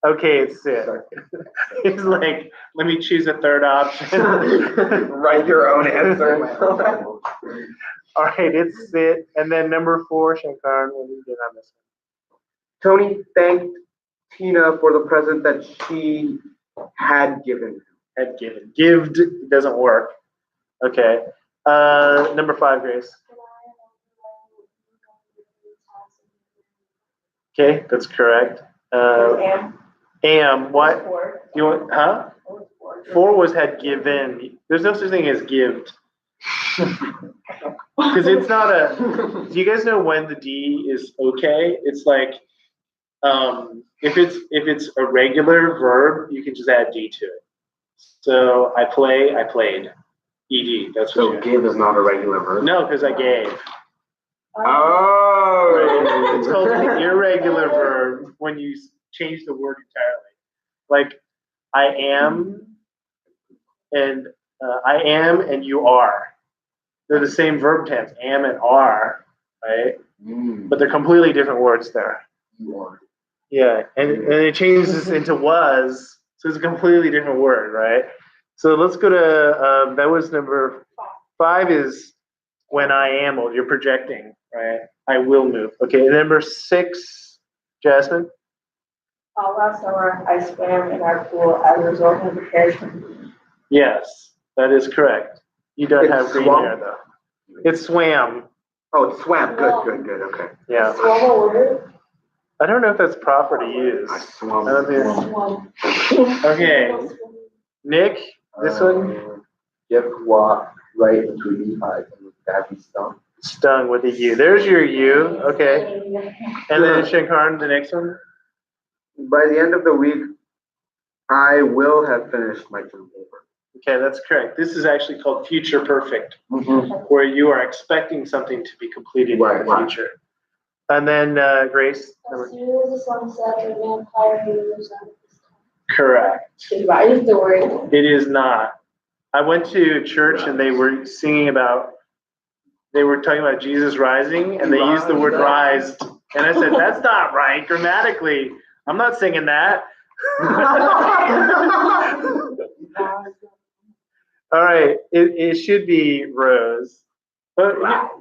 Okay, it's it. He's like, let me choose a third option. Write your own answer. All right, it's it. And then number 4, Shankar, what do you get on this one? Tony thanked Tina for the present that she had given. Had given. Gived doesn't work. Okay. Number 5, Grace. Okay, that's correct. Am, what? You want, huh? 4 was had given. There's no such thing as gived. Because it's not a, do you guys know when the D is okay? It's like, if it's a regular verb, you can just add D to it. So I play, I played. ED, that's what So give is not a regular verb? No, because I gave. Oh. Right? It's called an irregular verb when you change the word entirely. Like, I am and you are. They're the same verb tense, am and are, right? But they're completely different words there. You are. Yeah, and it changes into was, so it's a completely different word, right? So let's go to, that was number 5 is when I am, you're projecting, right? I will move. Okay, number 6, Jasmine? Last summer, I swam in our pool as a result of the parachute. Yes, that is correct. You don't have green swam? hair though. It's swam. Oh, it swam. Good, okay. Yeah. Swam a word? I don't know if that's proper to use. I swam. I don't think- Okay, Nick, this one? Jeff walked right into a beehive and was badly stung. Stung with a U. There's your U. Okay. And then Shankar, the next one? By the end of the week, I will have finished my term paper. Okay, that's correct. This is actually called future perfect, where you are expecting something to be completed in the future. And then Grace? As soon as the sun sets, a vampire moves out of his town. Correct. Right is the word. It is not. I went to church and they were singing about, they were talking about Jesus rising and they used the word rised. And I said, that's not right grammatically. I'm not singing that. All right, it should be rose. But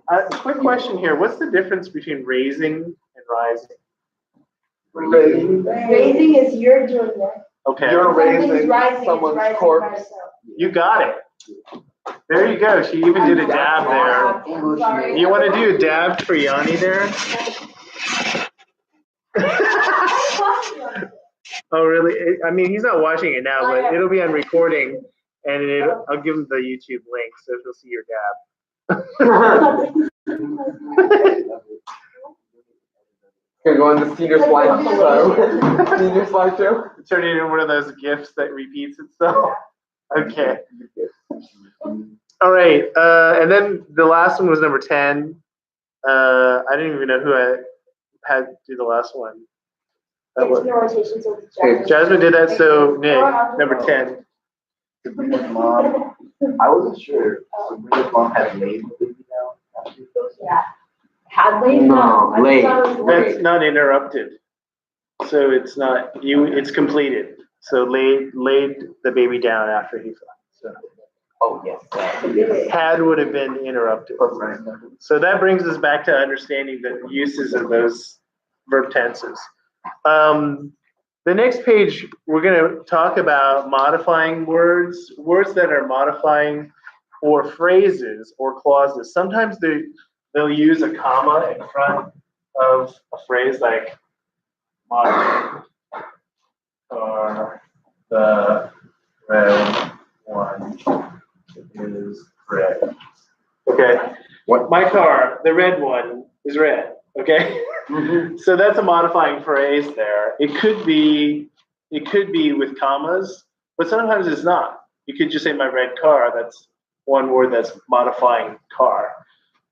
a quick question here. What's the difference between raising and rising? Raising is you're doing it. Okay. You're Something's raising rising, someone's it's rising corpse. by itself. You got it. There you go. She even did a dab there. Sorry. You want to do a dab for Yanni there? Oh, really? I mean, he's not watching it now, but it'll be on recording, and I'll give him the YouTube link so he'll see your dab. Can go on the senior slideshow. Senior slideshow. Turn it into one of those GIFs that repeats itself. Okay. All right. And then the last one was number 10. I didn't even know who I had to do the last one. It's no rotation, so it's Jasmine. Jasmine did that, so Nick, number 10. Sabrina's mom. I wasn't sure. Sabrina's mom had laid the baby down. Yeah. Had laid? No, I laid. thought it was That's not interrupted. So it's not, it's completed. So laid the baby down after he fell. So Oh, yes. had would have been interrupted. Right. So that brings us back to understanding the uses of those verb tenses. The next page, we're going to talk about modifying words that are modifying or phrases or clauses. Sometimes they'll use a comma in front of a phrase like my car, the red one is red. Okay. What? My car, the red one, is red. Okay. So that's a modifying phrase there. It could be with commas, but sometimes it's not. You could just say my red car. That's one word that's modifying car.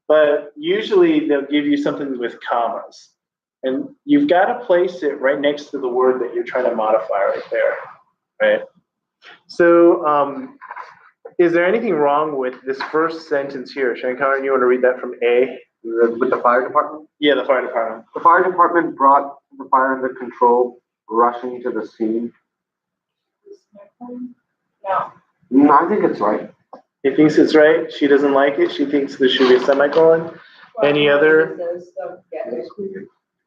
But usually they'll give you something with commas. And you've got to place it right next to the word that you're trying to modify right there. Right? So is there anything wrong with this first sentence here? Shankar, you want to read that from A? With the fire department? Yeah, the fire department. The fire department brought the fire under control, rushing to the scene. No. I think it's right. He thinks it's right. She doesn't like it. She thinks there should be a semicolon. Any other?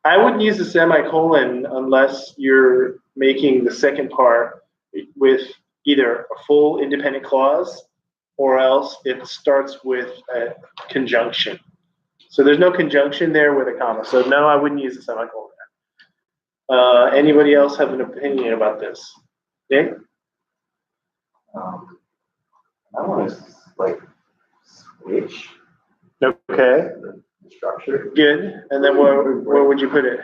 I wouldn't use the semicolon unless you're making the second part with either a full independent clause or else it starts with a conjunction. So there's no conjunction there with a comma. So no, I wouldn't use the semicolon. Anybody else have an opinion about this? Nick? I want to like switch Okay, the structure. good. And then where would you put it?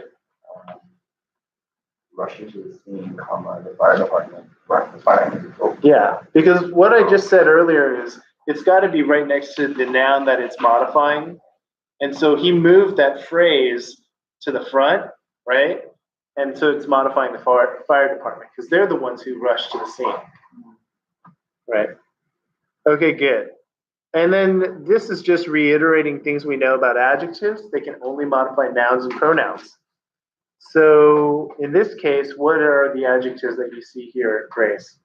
Rush into the scene, comma, the fire department, right, the fire control. Yeah, because what I just said earlier is it's got to be right next to the noun that it's modifying. And so he moved that phrase to the front, right? And so it's modifying the fire department because they're the ones who rush to the scene. Right. Okay, good. And then this is just reiterating things we know about adjectives. They can only modify nouns and pronouns. So in this case, what are the adjectives that you see here, Grace?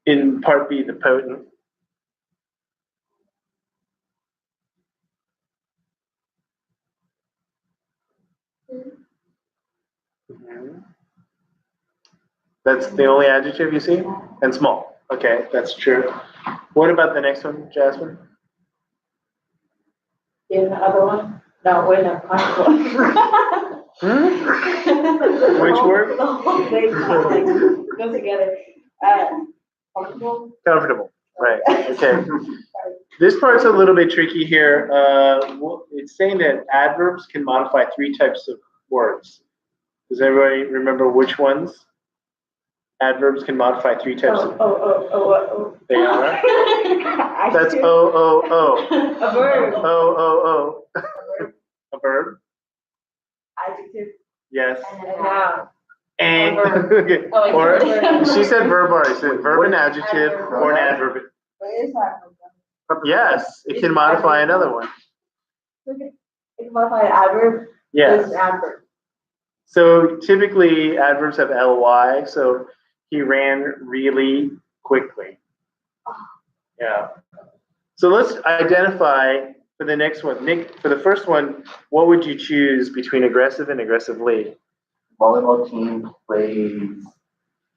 In part B, the potent. That's the only adjective you see? And small. Okay, that's true. What about the next one, Jasmine? In the other one? No, wait, no, comfortable. Which word? The whole thing, like, go together. Comfortable? Comfortable. Right. Okay. This part's a little bit tricky here. It's saying that adverbs can modify 3 types of words. Does everybody remember which ones? Adverbs can modify 3 types of. Oh. They are. That's O. A verb. O. A verb. Adjective. Yes. And a noun. And okay. Oh, Or verb. she said verb already. She said verb and adjective or an adverb. Where is that from? Yes, it can modify another one. It can modify an adverb. Yes. It's an adverb. So typically adverbs have ly. So he ran really quickly. Yeah. So let's identify for the next one. Nick, for the first one, what would you choose between aggressive and aggressively? Volleyball team plays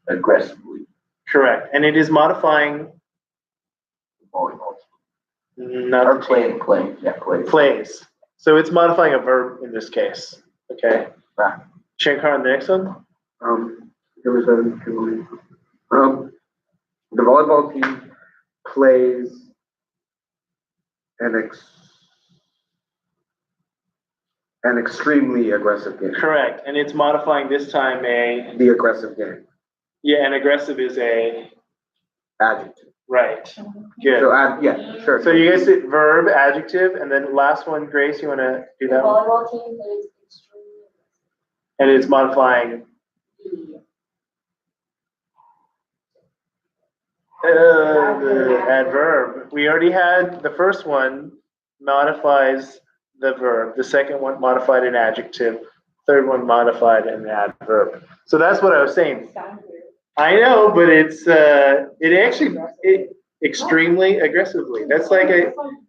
aggressively. Correct. And it is modifying Volleyball team. not Or play. Yeah, play. plays. So it's modifying a verb in this case. Okay. Right. Shankar on the next one. The volleyball team plays an extremely aggressive game. Correct. And it's modifying this time The aggressive game. yeah, and aggressive is a Adjective. right. Good. So yeah, sure. So you guys said verb, adjective, and then last one, Grace, you want to do The that one? volleyball team plays extremely And it's modifying the adverb. We already had the first one modifies the verb. The second one modified an adjective. Third one modified an adverb. So that's what I was saying. I know, but it's extremely aggressively. That's like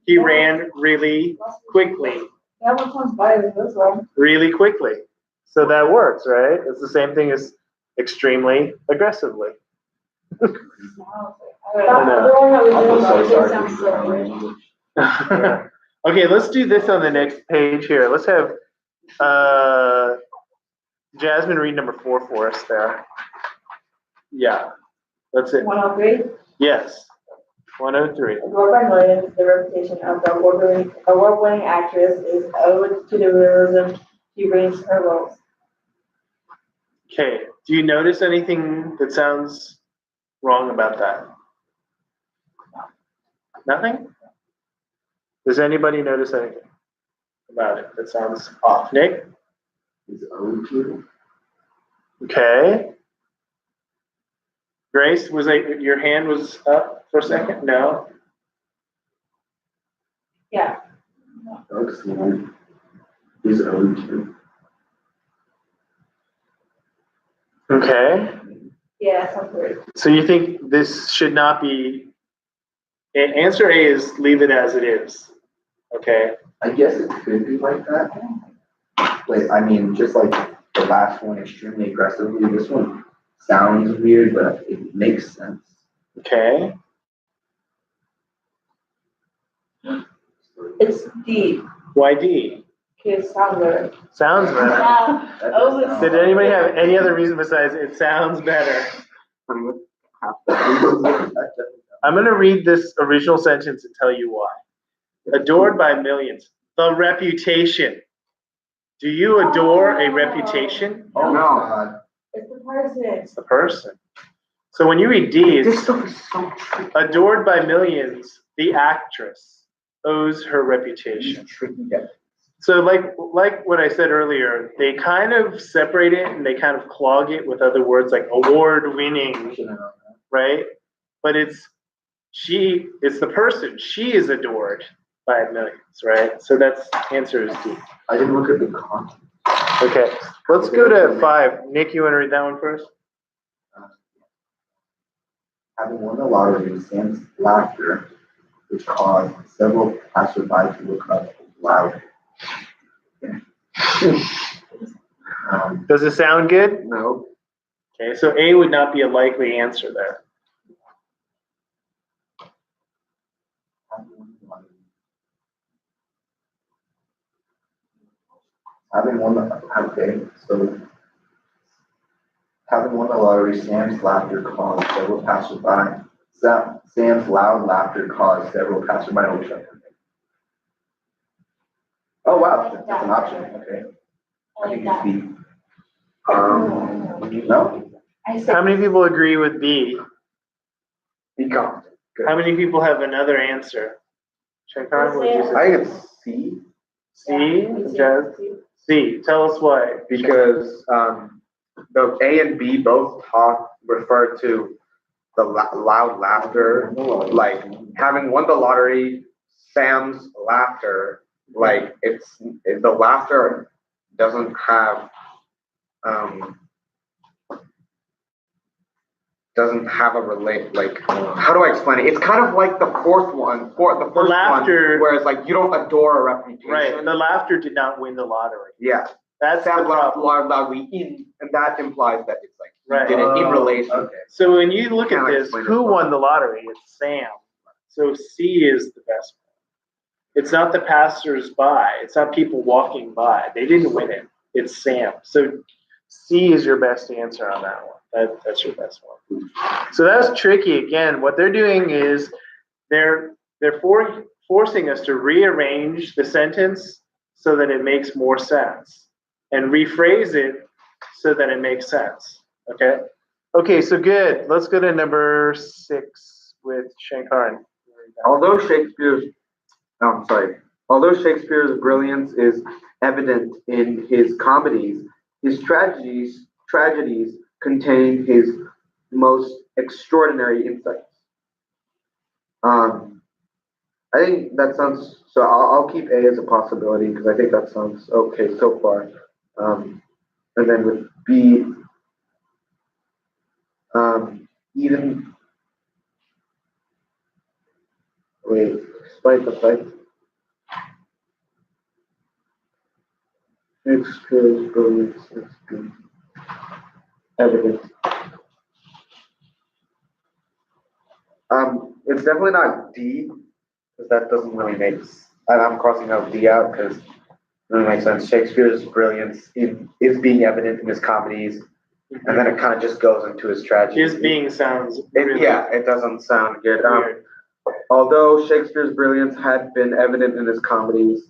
he ran really quickly. That one sounds better than this one. Really quickly. So that works, right? It's the same thing as extremely aggressively. The other one that we I did feel so about sorry it sounds for so you. weird. Okay, let's do this on the next page here. Let's have Jasmine read number 4 for us there. Yeah, that's it. 103. Yes, 103. Adored by millions, the reputation of the award-winning actress is owed to the realism she brings to her roles. Okay, do you notice anything that sounds wrong about that? Nothing? Does anybody notice anything about it that sounds off? Nick? Is owed to. Okay. Grace, was that your hand was up for a second? No? Yeah. Doug's line is owed to. Okay. Yeah, sounds weird. So you think this should not be Answer A is leave it as it is. Okay. I guess it could be like that. But I mean, just like the last one, extremely aggressively, this one sounds weird, but it makes sense. Okay. It's D, Why D? because sound better. Sounds better. Yeah. That Oh, doesn't it's- Did anybody have any other reason besides it sounds better? I'm going to read this original sentence and tell you why. Adored by millions. The reputation. Do you adore a reputation? Oh, No. God. It's the person. It's the person. So when you read D, This it's stuff is so tricky. adored by millions, the actress owes her reputation. Tricky. So like what I said earlier, they kind of separate it and they kind of clog it with other words like award winning, right? But it's the person. She is adored by millions, right? So that's answer is D. I didn't look at the content. Okay, let's go to 5. Nick, you want to read that one first? Having won the lottery, Sam's laughter, which caused several passersby to look up loud. Does it sound good? No. Okay, so A would not be a likely answer there. Having won the okay, so having won the lottery, Sam's laughter caused several passersby. Sam's loud laughter caused several passersby to look up. Oh wow, that's an option. Okay, I I think like it's that. B. No, I said, How many people agree with B? Be confident. Good. How many people have another answer? Shankar, what did you I say? think it's C C? Jazz? C. Tell us why. because the A and B both refer to the loud laughter, like having won the lottery. Sam's laughter, like the laughter doesn't have a relate, like how do I explain it? It's kind of like the fourth one, the first laughter- one, where it's like you don't adore a reputation. Right, the laughter did not win the lottery. Yeah, That's the Sam laughed problem. loudly and that implies that it's like Right. did it in relation. Okay. So when you look at Can't this, explain it who well. won the lottery? It's Sam. So C is the best one. It's not the passers-by. It's not people walking by. They didn't win it. It's Sam. So C is your best answer on that one. That's your best one. So that's tricky. Again, what they're doing is they're forcing us to rearrange the sentence so that it makes more sense and rephrase it so that it makes sense. Okay? Okay, so good. Let's go to number 6 with Shankaran. Although Shakespeare's brilliance is evident in his comedies, his tragedies contain his most extraordinary insights. I think that sounds so. I'll keep A as a possibility because I think that sounds okay so far. And then with B, even wait, despite the fact Shakespeare's brilliance has been evident. It's definitely not D because that doesn't really make. And I'm crossing out D out because it doesn't make sense. Shakespeare's brilliance is being evident in his comedies, and then it kind of just goes into his tragedy. His being sounds really it doesn't sound good. weird. Although Shakespeare's brilliance had been evident in his comedies,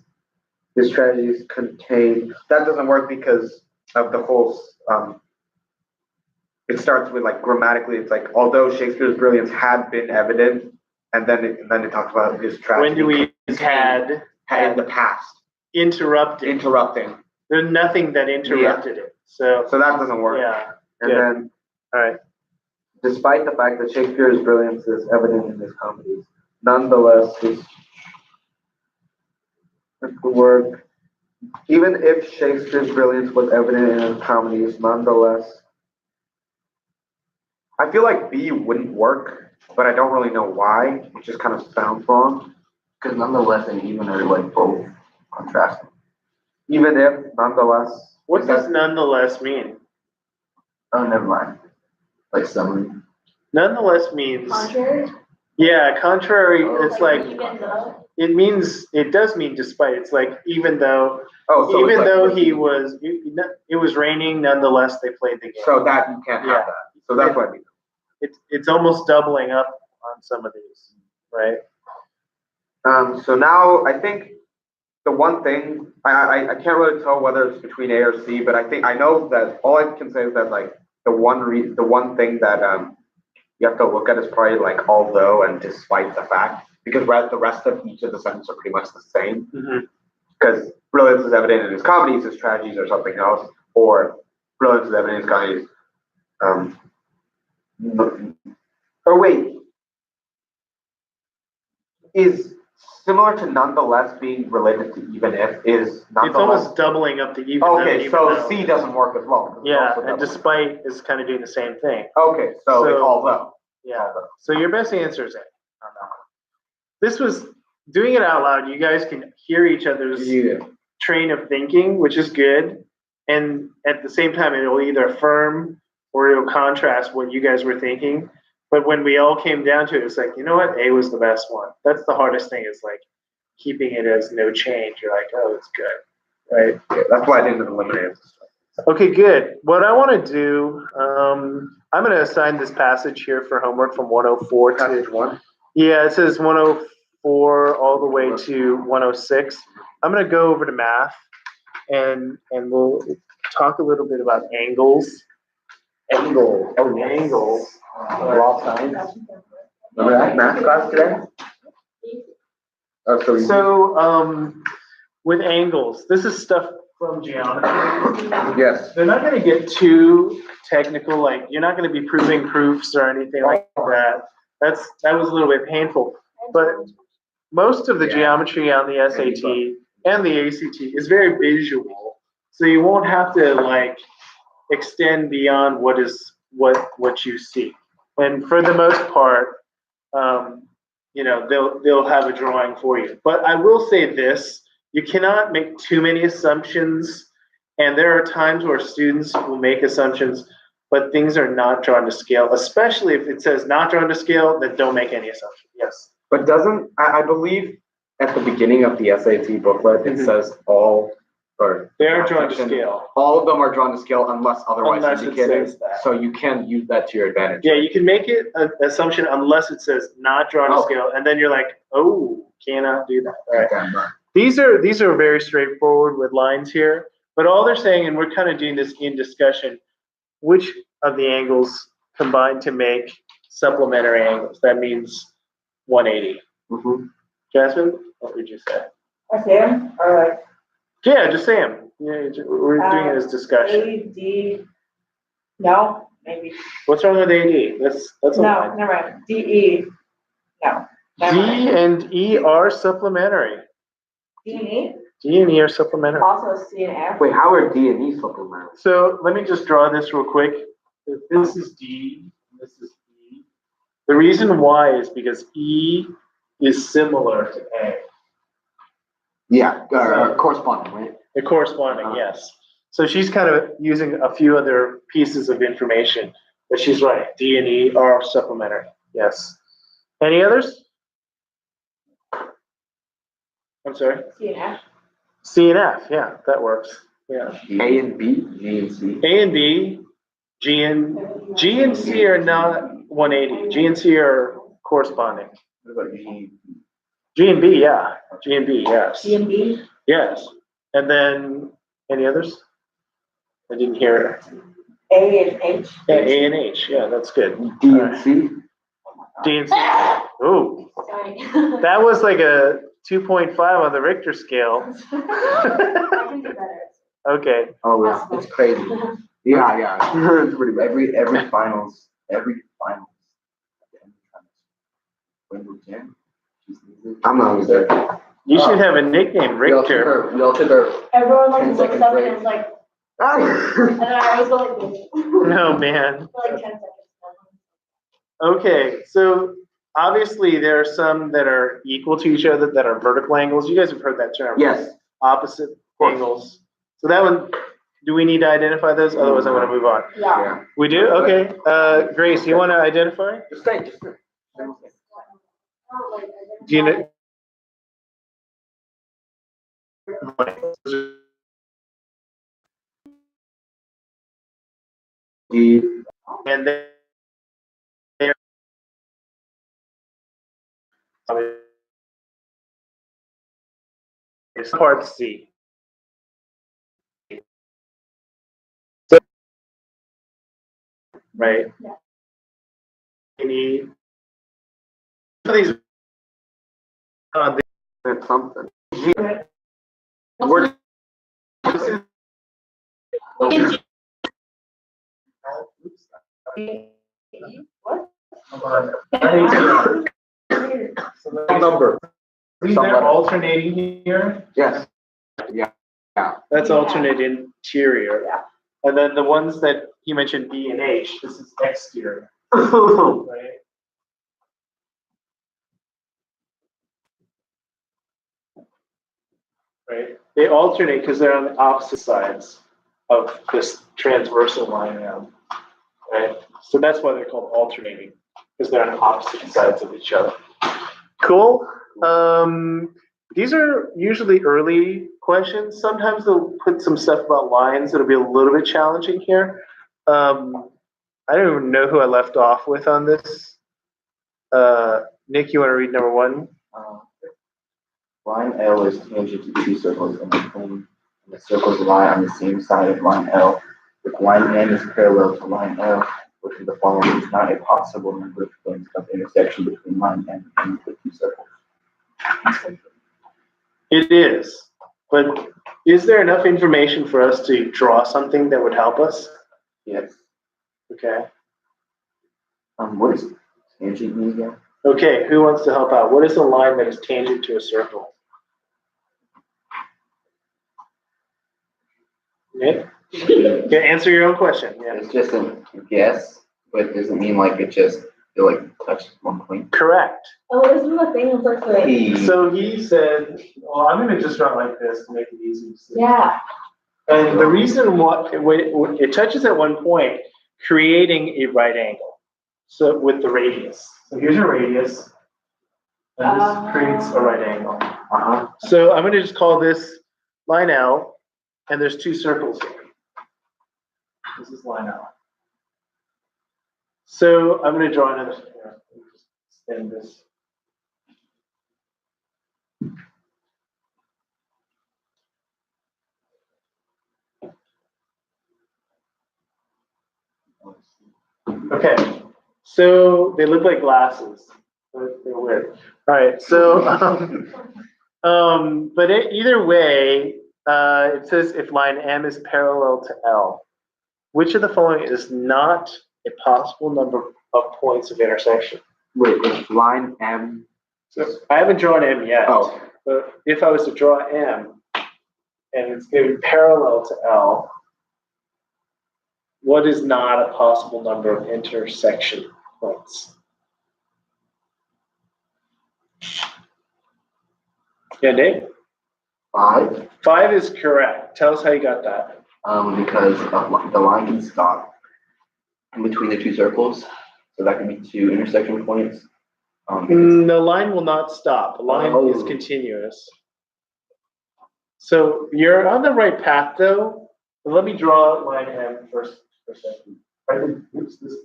his tragedies contain. That doesn't work because of the whole. It starts with like grammatically. It's like although Shakespeare's brilliance had been evident, and then it talks about his tragedy. When do we had in the past interrupting? There's nothing that interrupted it. So So that doesn't work. yeah. And good. then, All right. despite the fact that Shakespeare's brilliance is evident in his comedies, nonetheless, even if Shakespeare's brilliance was evident in his comedies, nonetheless, I feel like B wouldn't work, but I don't really know why. It just kind of sounds wrong. Because nonetheless and even are like both contrasting. Even if, nonetheless. What does nonetheless mean? Oh, never mind. Like summary. Nonetheless means, Contrary? yeah, contrary, Oh, it's like, Even though, it does mean despite. It's like, even though, Oh, so it's even like- though it was raining, nonetheless, they played the game. So that you can't have that. So that's what I mean. It's almost doubling up on some of these, right? So now I think the one thing, I can't really tell whether it's between A or C, but I know that all I can say is that like the one thing that you have to look at is probably like although and despite the fact, because the rest of each of the sentences are pretty much the same. Because brilliance is evident in his comedies, his tragedies, or something else, or brilliance is evident in his comedies. Or wait, is similar to nonetheless being related to even if is It's nonetheless. almost doubling up the even Okay, even so though. C doesn't work as well. 'cause it's Yeah, also and doubling. despite is kind of doing the same thing. Okay, so it's So- although. Yeah. So your best answer is A on that one. This was doing it out loud. You guys can hear each other's train of thinking, which is good. And at the same time, it'll either affirm or it'll contrast what you guys were thinking. But when we all came down to it, it's like, you know what? A was the best one. That's the hardest thing is like keeping it as no change. You're like, oh, it's good. Right? Yeah, that's why I didn't eliminate it. Okay, good. What I want to do, I'm going to assign this passage here for homework from 104 to Passage 1. Yeah, it says 104 all the way to 106. I'm going to go over to math and we'll talk a little bit about angles. Angles. Raw science. Remember that math class today? Oh, So, with angles, this is stuff from geometry. Yes. They're not going to get too technical, like you're not going to be proving proofs or anything like that. That was a little bit painful. But most of the geometry on the SAT and the ACT is very visual, so you won't have to like extend beyond what you see. And for the most part, they'll have a drawing for you. But I will say this: you cannot make too many assumptions, and there are times where students will make assumptions, but things are not drawn to scale. Especially if it says not drawn to scale, then don't make any assumptions. Yes. But I believe at the beginning of the SAT booklet, it Mhm. says all, or. They are drawn to scale. All of them are drawn to scale unless otherwise Unless it indicated. says that. So you can use that to your advantage. Yeah, you can make it an assumption unless it says not drawn to Oh. scale, and then you're like, oh, cannot do that. All right. Okay. These are very straightforward with lines here, but all they're saying, and we're kind of doing this in discussion, which of the angles combine to make supplementary angles? That means 180. Mhm. Jasmine, what would you say? I say them, or like Yeah, just say them. Yeah, we're doing it as discussion. A, D, no, maybe, What's wrong with AD? That's a no, line. never mind, D, E, no. never D mind. and E are supplementary. D and E, D and E are supplementary. also C and F. Wait, how are D and E supplementary? So let me just draw this real quick. If this is D, and this is E. The reason why is because E is similar to A. Yeah, corresponding, right? The corresponding, yes. So she's kind of using a few other pieces of information, but she's right. D and E are supplementary. Yes. Any others? I'm sorry. C and F. C and F. Yeah, that works. Yeah. A and B? G and C. A and B, G and C are not 180. G and C are corresponding. What about G? G and B, yeah. G and B, yes. C and B, Yes. And then any others? I didn't hear. A and H. Yeah, A and H. Yeah, that's good. D and C? D and C. Oh, sorry. that was like a 2.5 on the Richter scale. I can do better. Okay. Oh, yeah, it's crazy. Yeah, it's pretty bad. Every finals. When we can. I'm not always there. You should have a nickname, Richter. We all took our Everyone like 10 looks seconds up break. and is like, and then I always go like this. No, man. For like 10 seconds. Okay, so obviously there are some that are equal to each other that are vertical angles. You guys have heard that term. Yes. Opposite course. angles. So that one, do we need to identify those? Otherwise I'm gonna move on. Yeah. We do? Okay. Grace, you wanna identify? Just say, just say. Do you know? And then it's part C. Right? Yeah. Any of these That's something. We're- Number. These are alternating here. Yes. Yeah. That's Yeah. alternate interior. Yeah. And then the ones that he mentioned, B and H, this is exterior, right? Right? They alternate because they're on the opposite sides of this transversal line now, right? So that's why they're called alternating, because they're on opposite sides of each other. Cool. These are usually early questions. Sometimes they'll put some stuff about lines that'll be a little bit challenging here. I don't even know who I left off with on this. Nick, you want to read number one? Line L is tangent to two circles in a plane, and the circles lie on the same side of line L. If line N is parallel to line L, which of the following is not a possible number of points of intersection between line N and the two circles? It is, but is there enough information for us to draw something that would help us? Yes. Okay. What does tangent mean again? Okay, who wants to help out? What is a line that is tangent to a circle? Nick? Okay, answer your own question. Yeah. It's just a guess, but it doesn't mean like it like touches one point. Correct. Oh, isn't the thing in first grade? So he said, well, I'm going to just draw it like this to make it easy to see. Yeah. And the reason why it touches at one point, creating a right angle. So with the radius. So here's your radius. And this creates a right angle. So I'm going to just call this line L, and there's two circles here. This is line L. So I'm going to draw another. Here, just extend this. Okay, so they look like glasses, but they're weird. All right, so either way, it says if line M is parallel to L, which of the following is not a possible number of points of intersection? Wait, is line M? So I haven't drawn M yet. Oh. But if I was to draw M, and it's going to be parallel to L, what is not a possible number of intersection points? Yeah, Dave? 5. 5 is correct. Tell us how you got that. Because the line can stop in between the two circles, so that can be two intersection points. The line will not stop. The line is continuous. So you're on the right path, though. But let me draw line M first for a second. Oops, this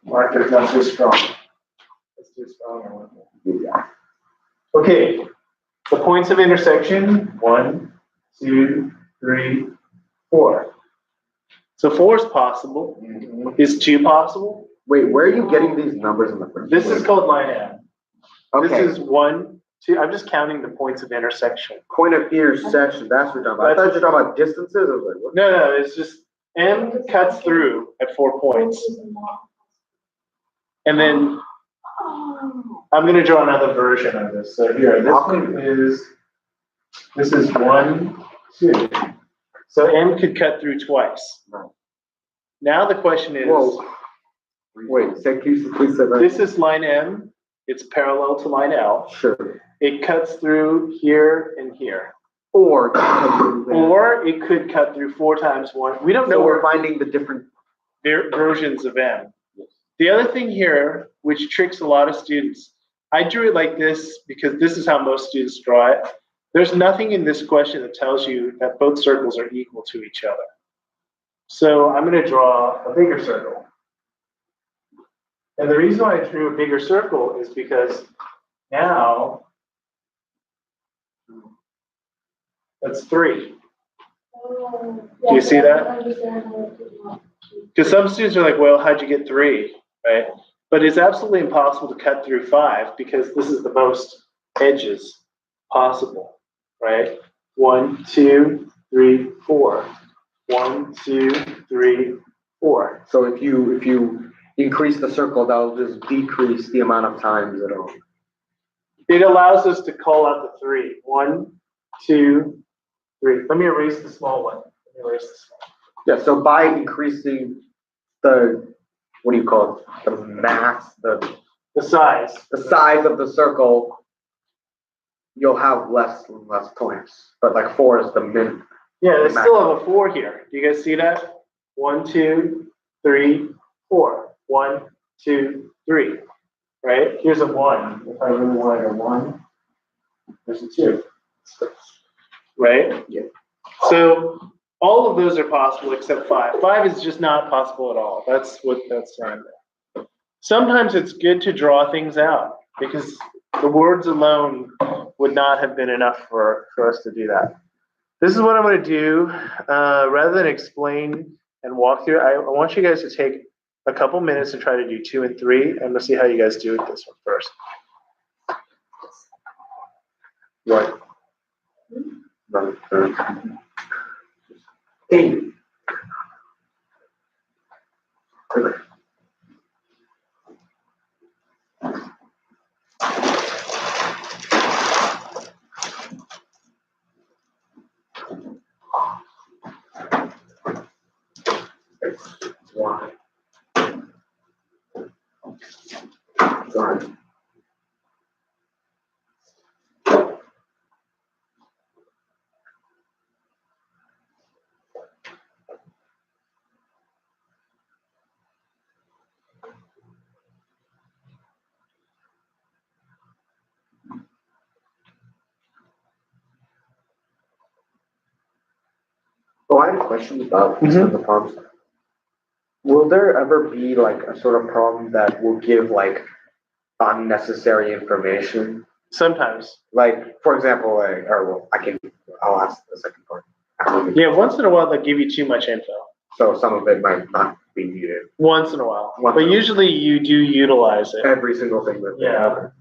marker's not so strong. It's too strong. Yeah. Okay, the points of intersection, 1, 2, 3, 4. So 4 is possible. Is 2 possible? Wait, where are you getting these numbers in the first This place? is called line M. Okay. This is 1, 2. I'm just counting the points of intersection. Point of intersection, that's what you're talking about. I thought you were talking about distances. I was like, what? No, it's just M cuts through at 4 points. And then I'm going to draw another version of this. So here, this is 1, 2. So M could cut through twice. Now the question is, Whoa. Wait, please say that. This is line M. It's parallel to line L. Sure. It cuts through here and here. Or It could cut through 4 times 1. We don't so know we're where finding the different. versions of M. The other thing here, which tricks a lot of students, I drew it like this because this is how most students draw it. There's nothing in this question that tells you that both circles are equal to each other. So I'm going to draw a bigger circle. And the reason why I drew a bigger circle is because now that's 3. Do you see that? Because some students are like, well, how'd you get 3, right? But it's absolutely impossible to cut through 5 because this is the most edges possible, right? 1, 2, 3, 4. 1, 2, 3, 4. So if you increase the circle, that'll just decrease the amount of times it'll. It allows us to call out the 3. 1, 2, 3. Let me erase the small one. Yeah, so by increasing the, what do you call it? The mass, The size. the size of the circle, you'll have less and less points. But like 4 is the min. Yeah, they still have a 4 here. Do you guys see that? 1, 2, 3, 4. 1, 2, 3. Right? Here's a 1. If I really wanted a 1, there's a 2. Right? Yeah. So all of those are possible except 5. 5 is just not possible at all. That's on there. Sometimes it's good to draw things out because the words alone would not have been enough for us to do that. This is what I'm going to do. Rather than explain and walk through, I want you guys to take a couple minutes and try to do 2 and 3, and we'll see how you guys do with this one first. What? Hey. Why? Sorry. Oh, I had a question about the problems. Will there ever be like a sort of problem that will give like unnecessary information? Sometimes. Like, for example, I'll ask the second part. Yeah, once in a while they'll give you too much info. So some of it might not be needed. Once in a while. Once But in a usually you do utilize it. Every single thing that they Yeah. have.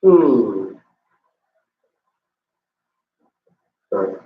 Ooh. Sorry.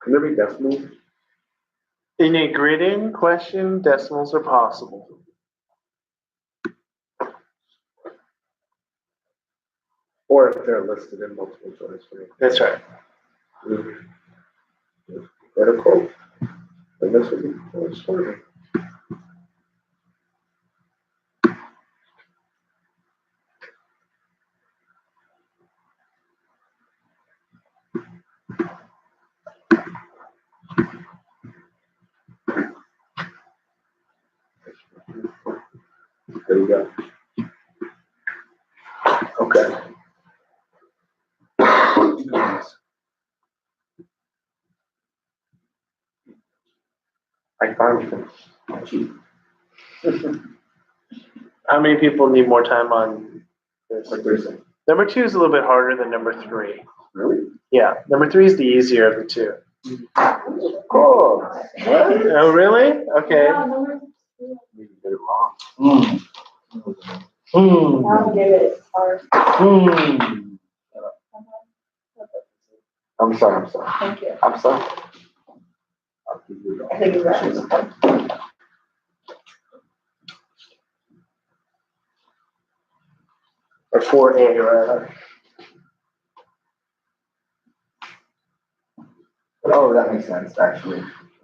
Can there be decimals? In a grid-in question, decimals are possible. Or if they're listed in multiple choice, right? That's right. Better quote. And this would be more story. There we go. Okay. I finally finished. How many people need more time on this? Like there's like, Number 2 is a little bit harder than number 3. really? Yeah, number 3 is the easier of the two. Cool. Oh, really? Okay. You did it wrong. I'll give it hard. I'm sorry. Thank you. I'm sorry. I'll give you I think you're right. Or 4A, rather. Oh, that makes sense, actually.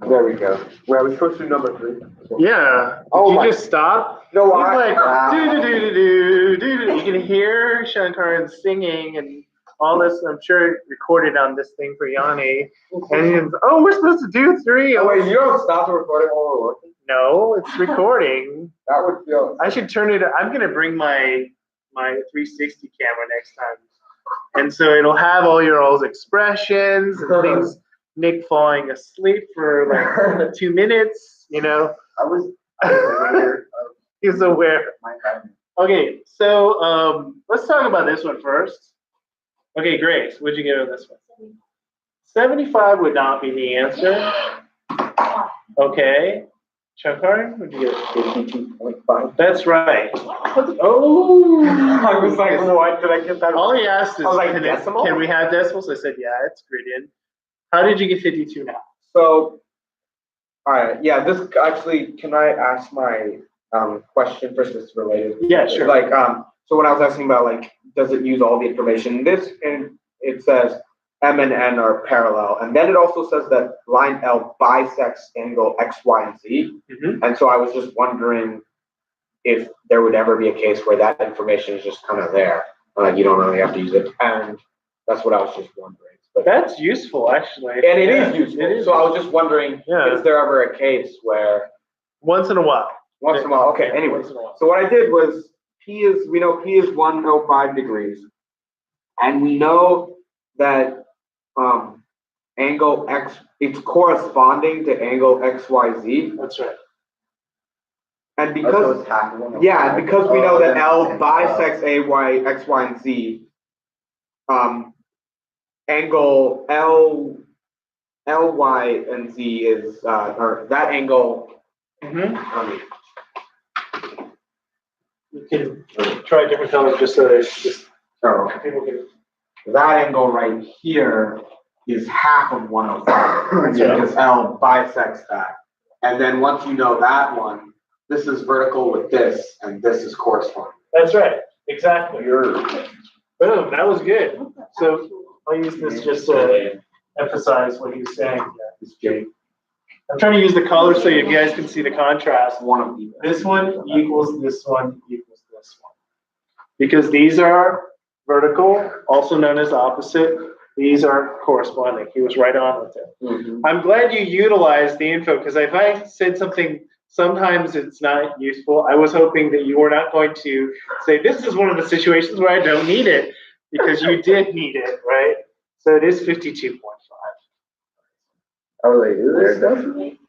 There we go. Where are we supposed to do number 3? Yeah. Oh Did my- you just stop? No, He's I. like, do. You can hear Shankaran singing and all this. I'm sure recorded on this thing for Yanni. And he's, oh, we're supposed to do 3. Oh, wait, you don't stop the recording while we're working? No, it's recording. That would feel. I should turn it. I'm gonna bring my 360 camera next time, and so it'll have all your all's expressions and things. Nick falling asleep for like 2 minutes. You know, I was aware of he's aware. my having. Okay, so let's talk about this one first. Okay, Grace, what'd you get on this one? 75 would not be the answer. Okay. Shankar, what'd you get? 52.5. That's right. Oh. I was like, what? Did I get that? All he asked is, I was like, can, decimal? can we have decimals? I said, yeah, it's gradient. How did you get 52 now? So, all right, yeah, this actually, can I ask my question first? It's related. Yeah, sure. Like, so when I was asking about like, does it use all the information? This, and it says M and N are parallel, and then it also says that line L bisects angle X, Y, and Z. Mhm. And so I was just wondering if there would ever be a case where that information is just kind of there, you don't really have to use it, and that's what I was just wondering. But That's useful, actually. and it Yeah, is useful. It is So I was just wondering, Yeah. is there ever a case where once in a while. once in a while? Okay, Yeah, anyways. once in a while. So what I did was we know P is 105 degrees. And we know that angle X, it's corresponding to angle XYZ. That's right. And So because, it's half of 105. yeah, and because we know that then L it's- bisects AY, X, Y, and Z, angle LY and Z is, or that angle, Mm-hmm. You can try different colors just so there's just oh, people can. that angle right here is half of 105. Yeah. Because L bisects that. And then once you know that one, this is vertical with this, and this is corresponding. That's right. Exactly. Boom. That was good. So I'll use this just to emphasize what he was saying. It's J. I'm trying to use the colors so you guys can see the contrast. One of these. This one equals this one equals this one. Because these are vertical, also known as opposite. These are corresponding. He was right on with it. Mm-hmm. I'm glad you utilized the info because if I said something, sometimes it's not useful. I was hoping that you were not going to say, this is one of the situations where I don't need it because you did need it, right? So it is 52.5. Oh, wait, is there definitely?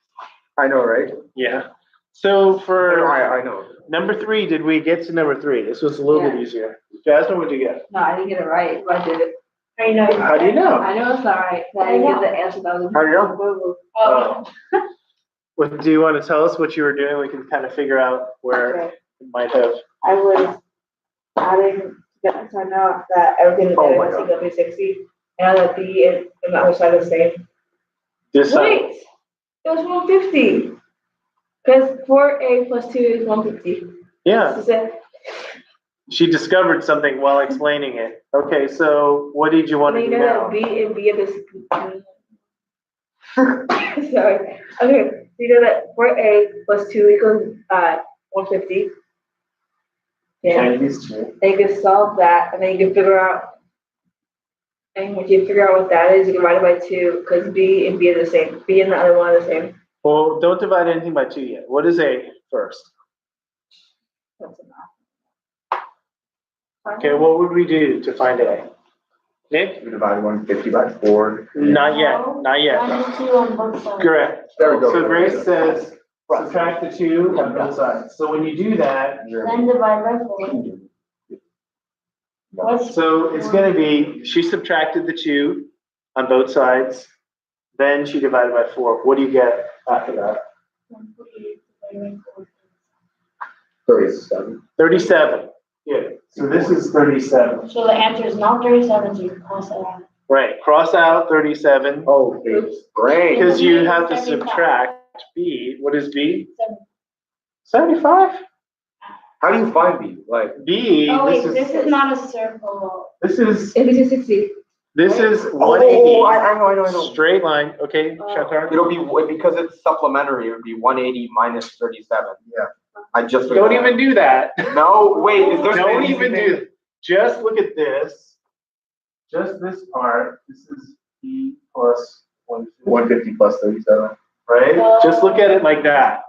I know, right? Yeah. So for I know. number 3, did we get to number 3? This was a little bit easier. Jasmine, what did you get? No, I didn't get it right, but I did it. I know. How do you know? I know it's not right, but I didn't get the answer that was. How do you know? Oh. What, do you want to tell us what you were doing? We can kind of figure out where Okay. it might have. I was adding, so I know that everything is Oh my in God. single 360, and that B and the other side is the same. This side. Wait, it was 150. Because 4A plus 2 is 150. Yeah. This is it. She discovered something while explaining it. Okay, so what did you want to And do you know now? that B and B are this. Sorry. Okay, so you know that 4A plus 2 equals 150. Yeah. And these two. Then you can solve that, and then you can figure out. And once you figure out what that is, you can divide it by 2, because B and B are the same. B and the other one are the same. Well, don't divide anything by 2 yet. What is A first? That's enough. Okay, what would we do to find A? Nick? We divide 150 by 4. Not yet, not yet. 1 and 2 on both sides. Correct. There we go. So Grace says, subtract the 2 on both sides. So when you do that, Then divide by 4. What's so it's gonna be, she subtracted the 2 on both sides, then she divided by 4. What do you get after that? 37. 37. Yeah, so this is 37. So the answer is not 37, so you can cross it out. Right, cross out 37, Oh, it's great. because you have to subtract B. What is B? 75? How do you find these? Like, B, Oh wait, this this is not a circle. is, this It's 60. is oh, 180. I know. Straight line, okay, Shankar? It'll be, because it's supplementary, it would be 180 minus 37. Yeah. I just. Don't even do that. No, wait, is there? Don't even do it. Just look at this. Just this part. This is B plus 150, 150 plus 37. right? Just look at it like that.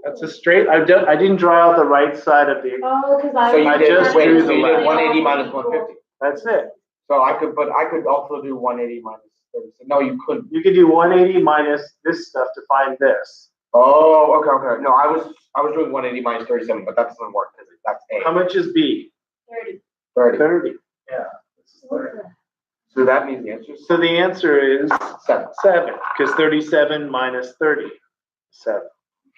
That's a straight, I didn't draw out the right side of the, Oh, because I. So you I did, just wait, drew so the you did left. 180 minus 150. that's it. So I could also do 180 minus 37. No, you couldn't. You could do 180 minus this stuff to find this. Oh, okay. No, I was doing 180 minus 37, but that doesn't work because that's How A. much is B? 30. 30. 30. Yeah. This is 30. So that means the answer is So the answer is 7. 7, because 37 minus 30, 7.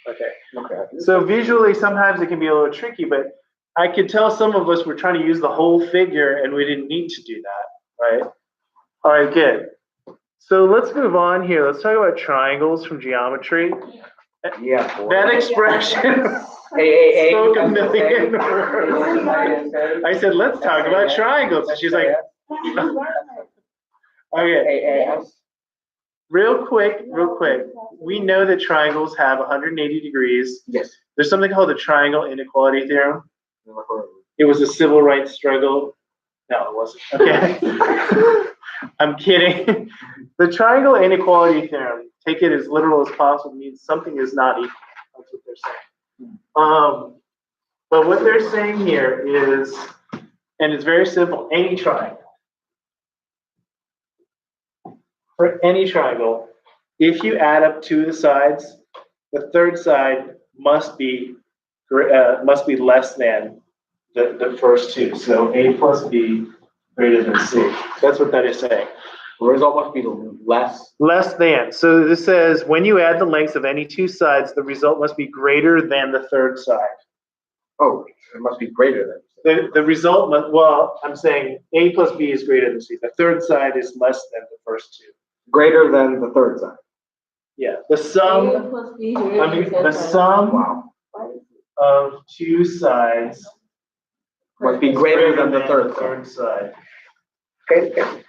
Okay. Okay. So visually, sometimes it can be a little tricky, but I could tell some of us were trying to use the whole figure and we didn't need to do that, right? All right, good. So let's move on here. Let's talk about triangles from geometry. Yeah. boy. That expression spoke a million words. I said, let's talk about triangles. And she's like, okay, AAS. real quick. We know that triangles have 180 degrees. Yes. There's something called the triangle inequality theorem. It was a civil rights struggle. No, it wasn't. Okay. I'm kidding. The triangle inequality theorem, take it as literal as possible, means something is not equal. That's what they're saying. But what they're saying here is, and it's very simple, any triangle. For any triangle, if you add up 2 of the sides, the third side must be less than the first 2. So A plus B greater than C. That's what that is saying. The result must be less. Less than. So this says when you add the lengths of any 2 sides, the result must be greater than the third side. Oh, it must be greater than. The result must, well, I'm saying A plus B is greater than C. The third side is less than the first 2. Greater than the third side. Yeah, the sum, the sum Wow. of 2 sides Must be is greater than the third side. third side. Okay.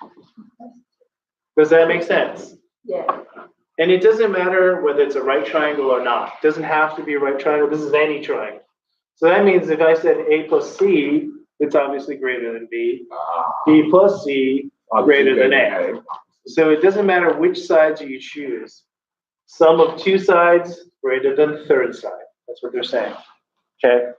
Does that make sense? Yeah. And it doesn't matter whether it's a right triangle or not. It doesn't have to be a right triangle. This is any triangle. So that means if I said A plus C, it's obviously greater than B. B plus C, greater than A. So it doesn't matter which sides you choose. Sum of 2 sides greater than the third side. That's what they're saying. Okay.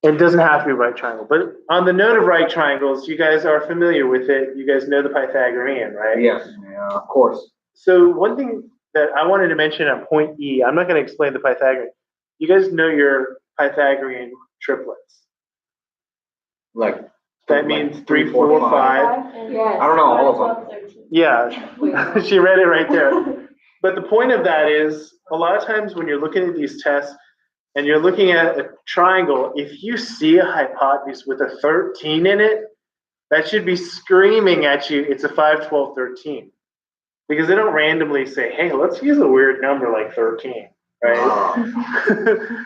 It doesn't have to be a right triangle. But on the note of right triangles, you guys are familiar with it. You guys know the Pythagorean, right? Yes, of course. So one thing that I wanted to mention on point E, I'm not going to explain the Pythagorean. You guys know your Pythagorean triplets. Like. That means 3, 4, 5. Yeah. I don't know all of them. Yeah, she read it right there. But the point of that is, a lot of times when you're looking at these tests and you're looking at a triangle, if you see a hypotenuse with a 13 in it, that should be screaming at you, it's a 5, 12, 13. Because they don't randomly say, hey, let's use a weird number like 13, right?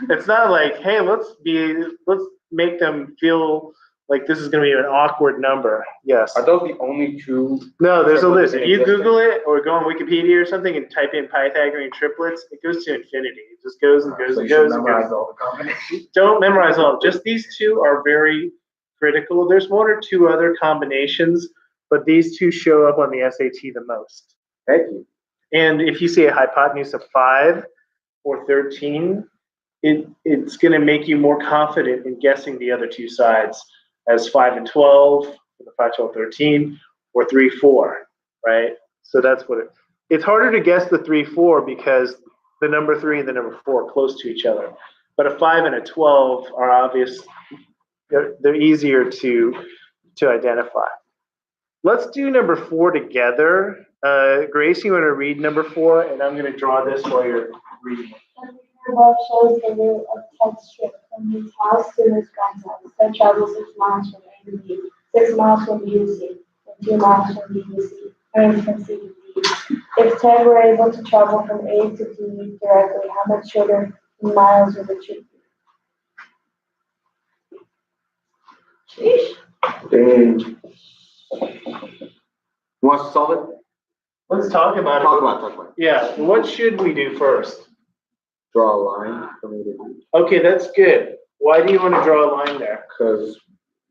It's not like, hey, let's make them feel like this is going to be an awkward number. Yes. Are those the only 2? No, there's a list. If you Existing. Google it or go on Wikipedia or something and type in Pythagorean triplets, it goes to infinity. It just goes and goes So and you should goes and memorize goes. all the combinations. Don't memorize all. Just these 2 are very critical. There's 1 or 2 other combinations, but these 2 show up on the SAT the most. Thank you. And if you see a hypotenuse of 5 or 13, it's going to make you more confident in guessing the other 2 sides as 5 and 12 for the 5, 12, 13, or 3, 4, right? So that's what it's harder to guess the 3, 4 because the number 3 and the number 4 are close to each other. But a 5 and a 12 are obvious. They're easier to identify. Let's do number 4 together. Grace, you want to read number 4, and I'm going to draw this while you're reading it. The figure above shows the route of Ted's trip from his house to his friend's house. Ted traveled 6 miles from A to B, 6 miles from B to C, and 2 miles from B to C, and from C to D. If Ted were able to travel from A to D directly, how much shorter in miles would the trip be? Dang. Want to solve it? Let's talk about it. Talk about it. Yeah, what should we do first? Draw a line for me to do. Okay, that's good. Why do you want to draw a line there? Because,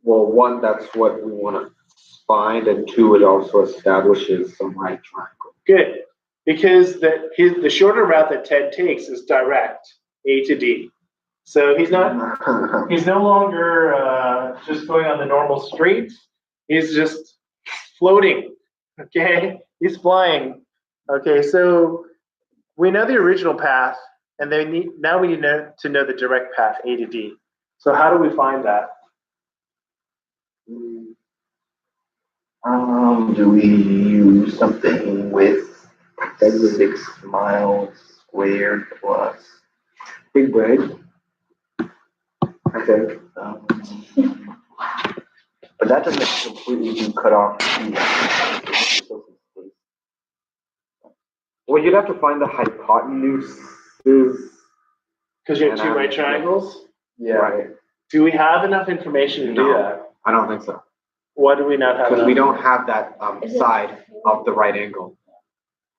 well, one, that's what we want to find, and two, it also establishes some right triangle. Good, because the shorter route that Ted takes is direct, A to D. So he's no longer just going on the normal street. He's just floating. Okay, he's flying. Okay, so we know the original path, and now we need to know the direct path, A to D. So how do we find that? Do we use something with 6 miles squared plus Big brain. I think. But that doesn't completely do cut off. Well, you'd have to find the hypotenuses. Because you have 2 right triangles? Yeah. Right. Do we have enough information to do No. that? I don't think so. Why do we not have Because enough? we don't have that side of the right angle.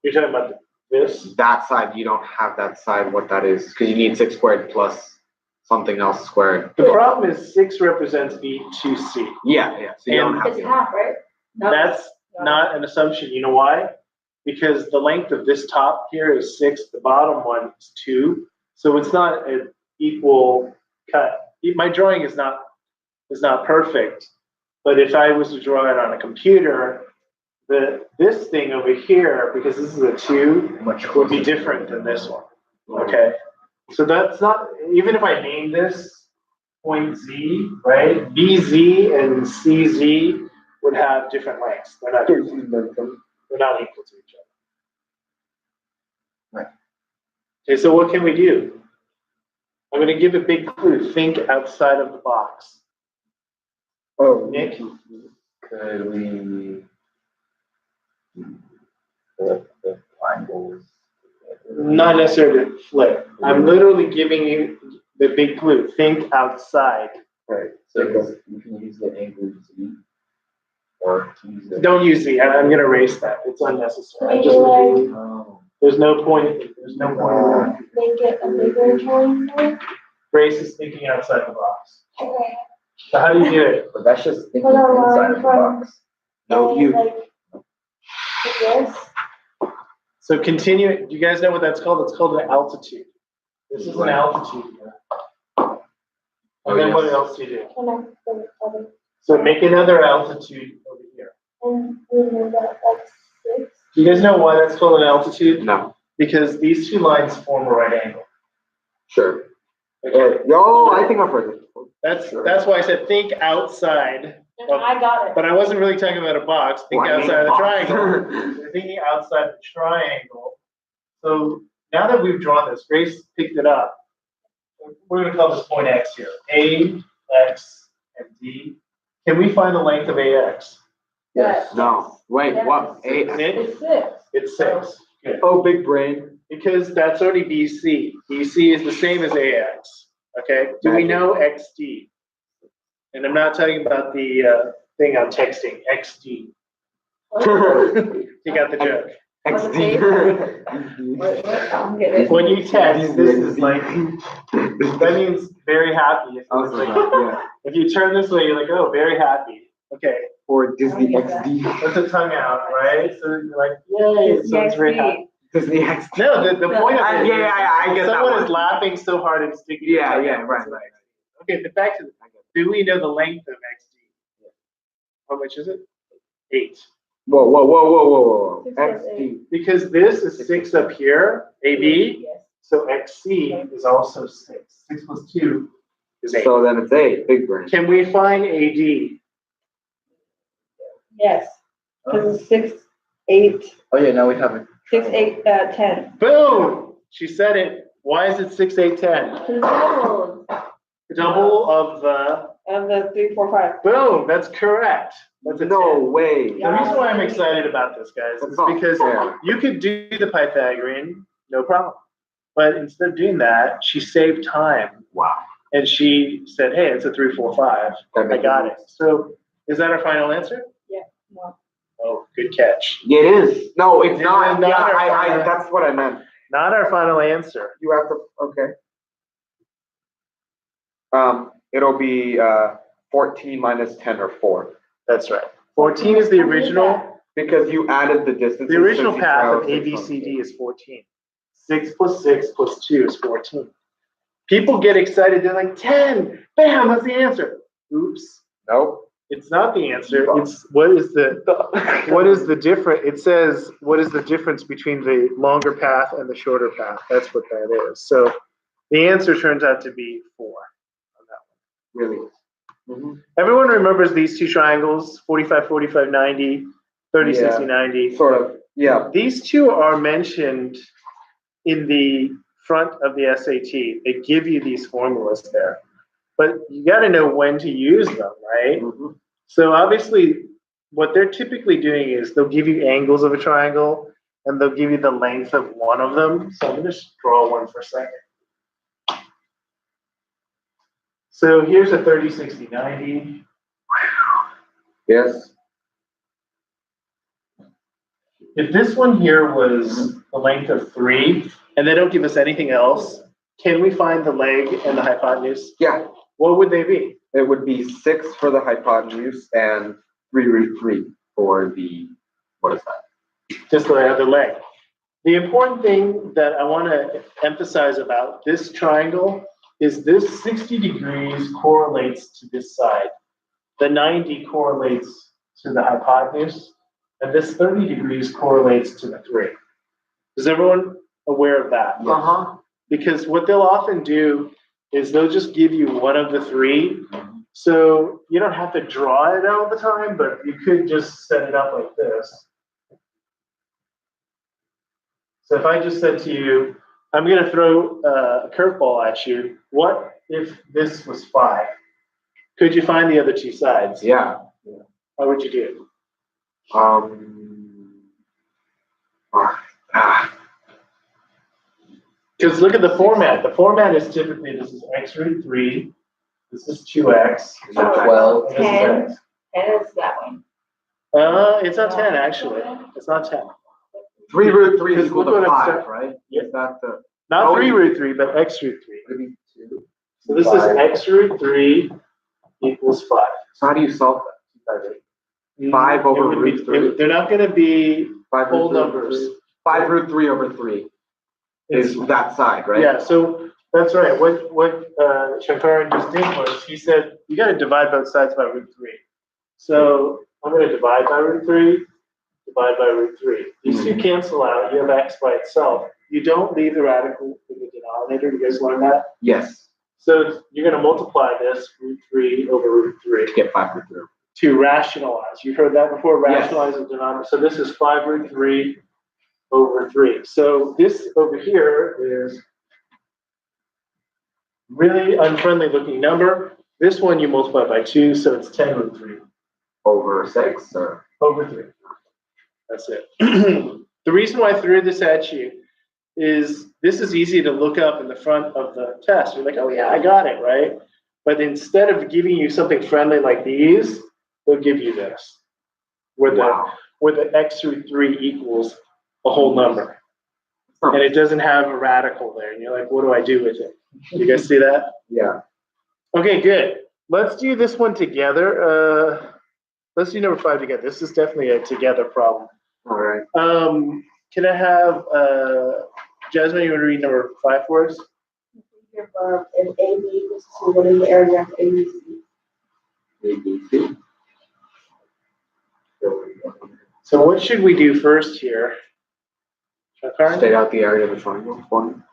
You're talking about this? That side, you don't have that side, what that is. Because you need 6 squared plus something else squared. The problem is 6 represents B2C. Yeah. So you don't have It's to. half, right? No. That's not an assumption. You know why? Because the length of this top here is 6, the bottom one is 2. So it's not an equal cut. My drawing is not perfect. But if I was to draw it on a computer, this thing over here, because this is a 2, would be different than this one. Okay? So that's not, even if I name this point Z, right? BZ and CZ would have different lengths. They're not equal to each other. Right. Okay, so what can we do? I'm going to give a big clue. Think outside of the box. Oh, Nick? Could we flip the triangles? Not necessarily flip. I'm literally giving you the big clue. Think outside. Right. So you can use the angle Z or use the. Don't use the. I'm going to erase that. It's unnecessary. Oh. There's no point. There's no point. Make it a bigger triangle? Grace is thinking outside the box. Okay. So how do you do it? But that's just thinking Put a line inside of the from- box. No, you. Like this? So continue. Do you guys know what that's called? It's called an altitude. This is an altitude here. And then what else do you do? Connect the other. So make another altitude over here. And we know that that's 6. Do you guys know why that's called an altitude? No. Because these 2 lines form a right angle. Sure. Okay. Yo, I think I've heard this before. That's why I said think outside. I got it. But I wasn't really talking about a box. Think Why outside of the box? triangle. We're thinking outside the triangle. So now that we've drawn this, Grace picked it up. We're going to call this point X here. A, X, and D. Can we find the length of AX? Yes. No. Wait, Yes. what? Nick? It's 6. It's 6. Good. Oh, big brain. Because that's already BC. BC is the same as AX. Okay? Do we know XD? And I'm not talking about the thing I'm texting, XD. You got the joke. XD. What? I'm getting it. When you text, this is like, that means very happy. If you turn this way, you're like, oh, very happy. Okay. Or Disney XD. That's a tongue out, right? So you're like, yay, so it's very happy. Disney XD. No, the point of it is, I get that someone one. is laughing so hard and sticking their tongue out. right. Okay, but back to the, do we know the length of XD? How much is it? 8. Whoa. 6 plus XD. Because this is 6 up here, AB, Yes. so XC is also 6. 6 plus 2 is 8. So then it's 8, big brain. Can we find AD? Yes. Because it's 6, 8, Oh, yeah, now we have it. 6, 8, 10. Boom! She said it. Why is it 6, 8, 10? Because double Double of the. of the 3, 4, 5. Boom! That's correct. That's a No 10. way. The reason why I'm excited about this, guys, That's is not because fair. you could do the Pythagorean, no problem. But instead of doing that, she saved time. Wow. And she said, hey, it's a 3, 4, 5. I got it. So is that our final answer? No. Oh, good catch. It is. No, it's not. Not Yeah, our- that's what I meant. Not our final answer. You have to, okay. It'll be 14 minus 10 or 4. That's right. 14 is the original. Because you added the distance. The original path of ABCD is 14. 6 plus 6 plus 2 is 14. People get excited. They're like, 10. Bam, that's the answer. Oops. Nope. It's not the answer. It's what is the difference? It says, what is the difference between the longer path and the shorter path? That's what that is. So the answer turns out to be 4 on that one. Really? Mm-hmm. Everyone remembers these two triangles, 45, 45, 90, 30, 60, 90. Sort of. Yeah. These two are mentioned in the front of the SAT. They give you these formulas there. But you got to know when to use them, right? Mm-hmm. So obviously, what they're typically doing is they'll give you angles of a triangle, and they'll give you the length of one of them. So I'm going to just draw one for a second. So here's a 30, 60, 90. Yes. If this one here was the length of 3, and they don't give us anything else, can we find the leg and the hypotenuse? Yeah. What would they be? It would be 6 for the hypotenuse and 3 root 3 for the, what is that? Just the other leg. The important thing that I want to emphasize about this triangle is this 60 degrees correlates to this side. The 90 correlates to the hypotenuse, and this 30 degrees correlates to the 3. Is everyone aware of that? Uh-huh. Because what they'll often do is they'll just give you one of the 3. So you don't have to draw it all the time, but you could just set it up like this. So if I just said to you, I'm going to throw a curveball at you, what if this was 5? Could you find the other 2 sides? Yeah. How would you do? Because look at the format. The format is typically this is x root 3, this is 2x, Is that 12? and this is 10. x. And it's that one. It's not 10 actually. It's not 10. 3 root 3 is Because equal look to what I'm 5, saying. right? Yeah. Is that the? Not 3 root 3, but x root 3. Would it be 2? So this is x root 3 equals 5. So how do you solve that? 5 over It would be- root 3. They're not going to be 5 whole root 3 numbers. 5 root 3 over 3 is that side, right? Yeah, so that's right. What Shankaran just did was he said, you got to divide both sides by root 3. So I'm going to divide by root 3, divide by root 3. These two cancel out. You have x by itself. You don't leave the radical in the denominator. You guys learn that? Yes. So you're going to multiply this root 3 over root 3 To get 5 root 3. to rationalize. You've heard that before, Yes. rationalize the denominator. So this is 5 root 3 over 3. So this over here is really unfriendly looking number. This one you multiply by 2, so it's 10 root 3 Over 6 or? over 3. That's it. The reason why I threw this at you is this is easy to look up in the front of the test. You're like, oh yeah, I got it, right? But instead of giving you something friendly like these, they'll give you this, where the x root 3 equals a whole number. And it doesn't have a radical there. And you're like, what do I do with it? You guys see that? Yeah. Okay, good. Let's do this one together. Let's do number 5 together. This is definitely a together problem. All right. Can I have Jasmine, you want to read number 5 for us? If AB equals 2, what is the area of ABC? ABC. So we go. So what should we do first here? Shakar? Stay out the area of the triangle. One.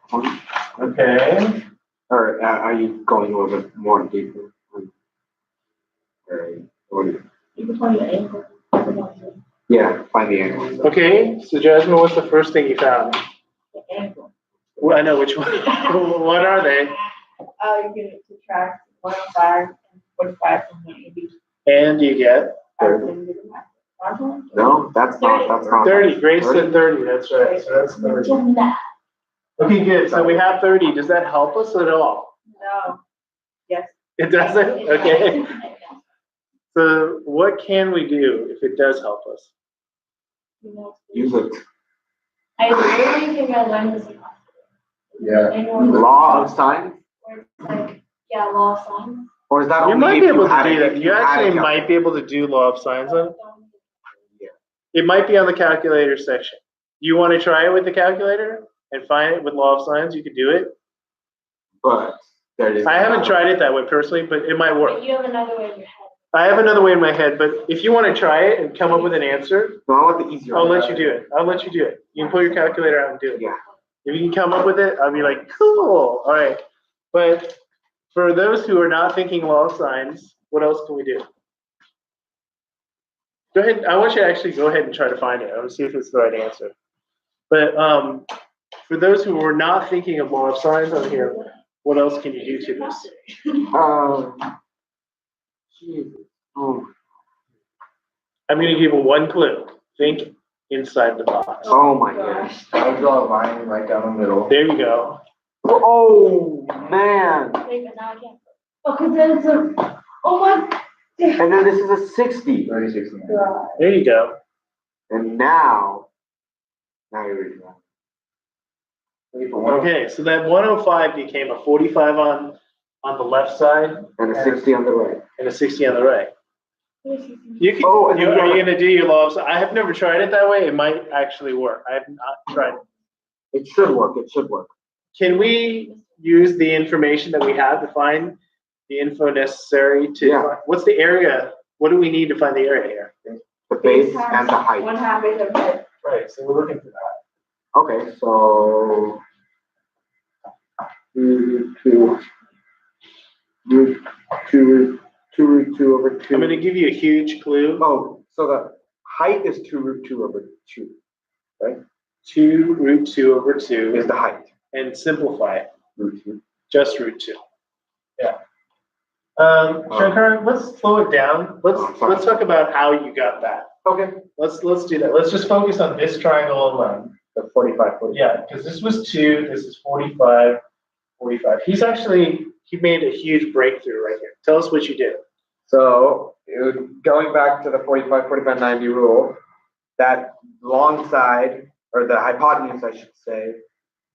Okay. Or are you going a little bit more deeper? Or, You can find the angle. yeah, find the angle. Okay, so Jasmine, what's the first thing you found? The angle. Well, I know which one. What are they? You can subtract 105 and 45 from 180. And you get No, that's not. 30. Grace said 30. That's right. So that's 30. Okay, good. So we have 30. Does that help us at all? No. Yes. It doesn't? Okay. So what can we do if it does help us? Use it. I really think I learned this in class. Yeah. Law of science? Where it's like, yeah, law of science. Or is that You only might if be able had to do it- that. if You had actually a might be able to do law of science on it. Yeah. It might be on the calculator section. You want to try it with the calculator and find it with law of science? You could do it. But there is. I haven't tried it that way personally, but it might work. But you have another way in your head. I have another way in my head, but if you want to try it and come up with an answer, No, I want the easier. I'll one. let you do it. I'll let you do it. You can pull your calculator out and do it. Yeah. If you can come up with it, I'll be like, cool. All right. But for those who are not thinking law of science, what else can we do? Go ahead. I want you to actually go ahead and try to find it. I want to see if it's the right answer. But for those who are not thinking of law of science on here, what else can you do to this? Jesus. Oh. I'm going to give you one clue. Think inside the box. Oh my gosh. I draw a line right down the middle. There you go. Oh man. Wait, but now I can't. Oh, because then it's a, oh my. And then this is a 60. 36. God. There you go. And now you're reading that. Okay, so that 105 became a 45 on the left side And a 60 on the right. and a 60 on the right. You can, Oh, and are then you going to do your law of science? I have never tried it that way. It might actually work. I have not tried it. It should work. It should work. Can we use the information that we have to find the info necessary to, Yeah. what's the area? What do we need to find the area here? The base and the height. 1/2 base of head. Right, so we're looking for that. Okay, so root two over 2. I'm going to give you a huge clue. Oh, so the height is 2 root 2 over 2, right? 2 root 2 over 2 Is the height. and simplify it. Root 2. Just root 2. Yeah. Shankar, let's slow it down. Let's talk about how you got that. Okay. Let's do that. Let's just focus on this triangle alone. The 45. Yeah, because this was 2, this is 45, 45. He made a huge breakthrough right here. Tell us what you did. So going back to the 45, 45, 90 rule, that long side, or the hypotenuse, I should say,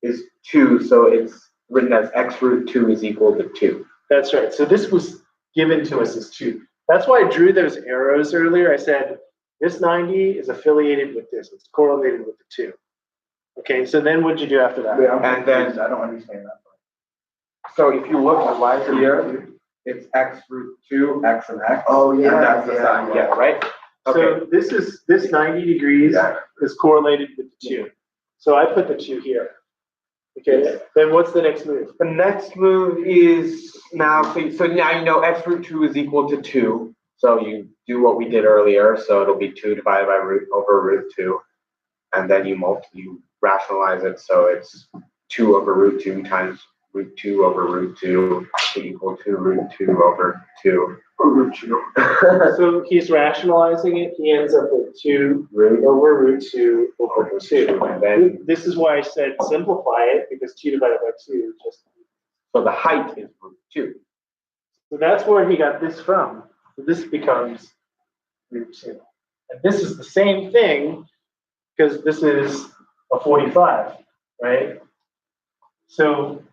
is 2. So it's written as x root 2 is equal to 2. That's right. So this was given to us as 2. That's why I drew those arrows earlier. I said this 90 is affiliated with this. It's correlated with the 2. Okay, so then what'd you do after that? And then, I don't understand that. so if you look at here, it's x root 2, x and x. Oh, yeah, And that's the yeah, sign, yeah, right? Okay. So this 90 degrees Yeah. is correlated with the 2. So I put the 2 here. Okay, then what's the next move? The next move is now, so now you know x root 2 is equal to 2. So you do what we did earlier. So it'll be 2 divided by root over root 2. And then you rationalize it. So it's 2 over root 2 times root 2 over root 2 equal to root 2 over 2. Root 2. So he's rationalizing it. He ends up with 2 root over root 2 over 2. And then, This is why I said simplify it, because 2 divided by 2 just. so the height is root 2. So that's where he got this from. So this becomes root 2. And this is the same thing, because this is a 45, right? So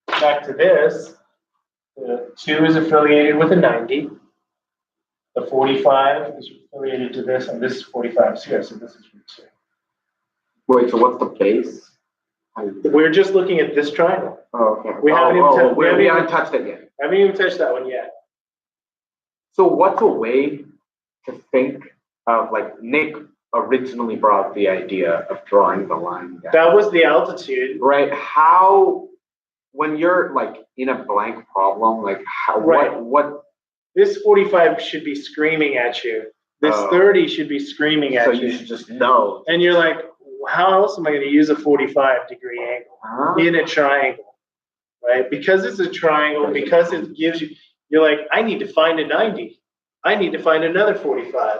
back to this, the 2 is affiliated with a 90. The 45 is affiliated to this, and this is 45 here, so this is root 2. Wait, so what's the base? We're just looking at this triangle. Oh, okay. We haven't even we haven't touched it yet. I haven't even touched that one yet. So what's a way to think of like Nick originally brought the idea of drawing the line down. That was the altitude. Right? How, when you're like in a blank problem, like how, Right. what? This 45 should be screaming at you. This Oh. 30 should be screaming So at you you. should just know. And you're like, how else am I going to use a 45-degree angle Huh? in a triangle, right? Because it's a triangle, because it gives you, you're like, I need to find a 90. I need to find another 45.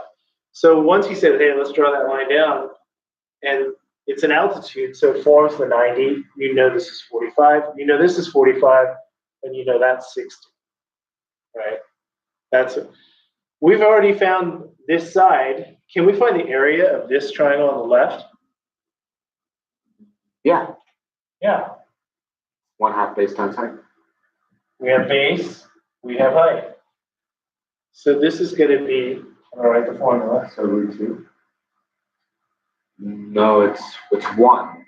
So once he said, hey, let's draw that line down, and it's an altitude, so it forms the 90, you know this is 45, you know this is 45, and you know that's 60, right? That's it. We've already found this side. Can we find the area of this triangle on the left? Yeah. Yeah. 1/2 base times height. We have base, we have height. So this is going to be, I'm going to write the formula. So root 2. No, it's 1.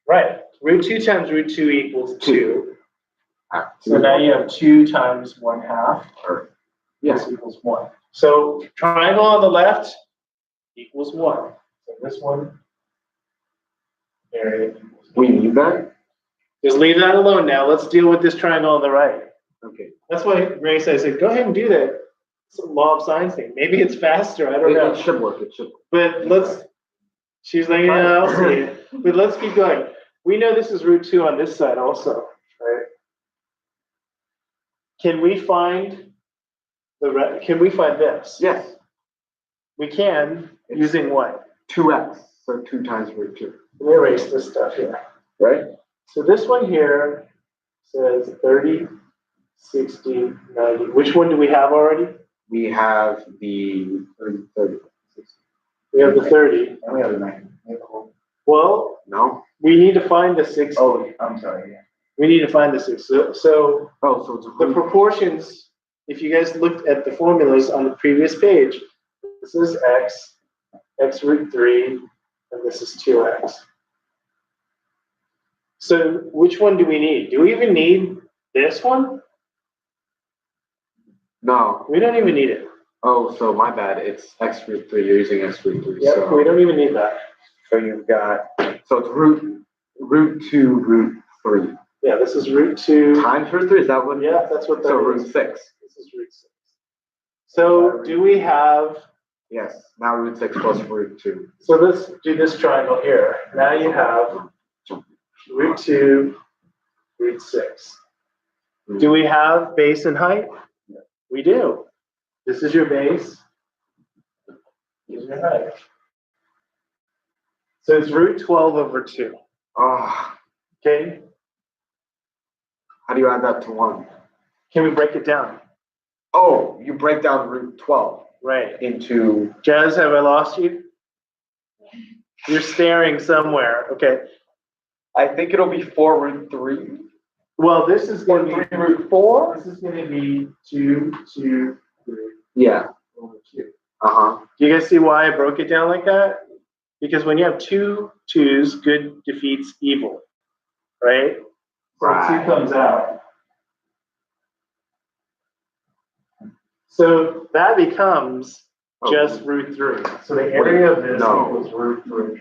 Right. Root 2 times root 2 equals 2. Ah, So now you have 2 times 1/2. Or, This yes. equals 1. So triangle on the left equals 1. So this one, area equals 1. We need that? Just leave that alone now. Let's deal with this triangle on the right. Okay. That's why Grace, I said, go ahead and do that. It's a law of science thing. Maybe it's faster. I don't know. It should work. It should work. But let's, she's like, yeah, I'll see it. But let's keep going. We know this is root 2 on this side also, right? Can we find can we find this? Yes. We can, using what? 2x. So 2 times root 2. Let me erase this stuff here. Right? So this one here says 30, 60, 90. Which one do we have already? We have the 30. We have the 30. And we have the 90. Well, No? we need to find the 60. Oh, I'm sorry, yeah. We need to find the 60. So Oh, so it's the root. proportions, if you guys looked at the formulas on the previous page, this is x root 3, and this is 2x. So which one do we need? Do we even need this one? No. We don't even need it. Oh, so my bad. It's x root 3. You're using x root 3. Yep, So, we don't even need that. so you've got, so it's root 2 root 3. Yeah, this is root 2. Times root 3? Is that what? Yeah, that's what that So is. root 6. This is root 6. So do we have, Yes. Now root 6 plus root 2. so let's do this triangle here. Now you have root 2, root 6. Do we have base and height? We do. This is your base. This is your height. So it's root 12 over 2. Oh, Okay? how do you add that to 1? Can we break it down? Oh, you break down root 12 Right. into, Jazz, have I lost you? You're staring somewhere. Okay. I think it'll be 4 root 3. Well, this is Or going to 3 be, root 4. this is going to be 2, 2, 3 yeah. over 2. Uh-huh. Do you guys see why I broke it down like that? Because when you have 2 2's, good defeats evil, right? So Right. 2 comes out. So that becomes Oh. just root 3. So the area of this No. equals root 3.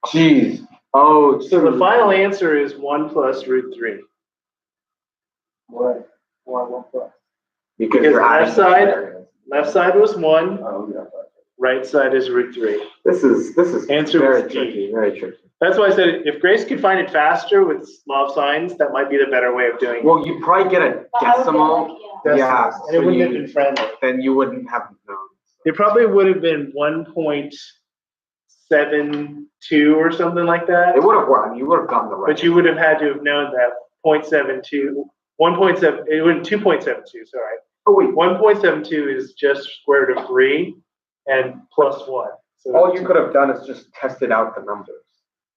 Jeez. Oh, So the final answer is 1 plus root 3. What? 1 plus. because Because you're adding left side- areas. Left side was 1, Oh, yeah. right side is root 3. This is Answer very was D. tricky. Very tricky. That's why I said if Grace could find it faster with law of signs, that might be the better way of doing it. Well, you probably get a But I would get decimal. like, yeah. Yeah, And it so wouldn't have you- been friendly. Then you wouldn't have known. It probably would have been 1.72 or something like that. It would have worked. You would have gotten the right. But you would have had to have known that 0.72, 1.7, it would 2.72, sorry. Oh wait. 1.72 is just square root of 3 and plus 1. So All you could have done is just tested out the numbers.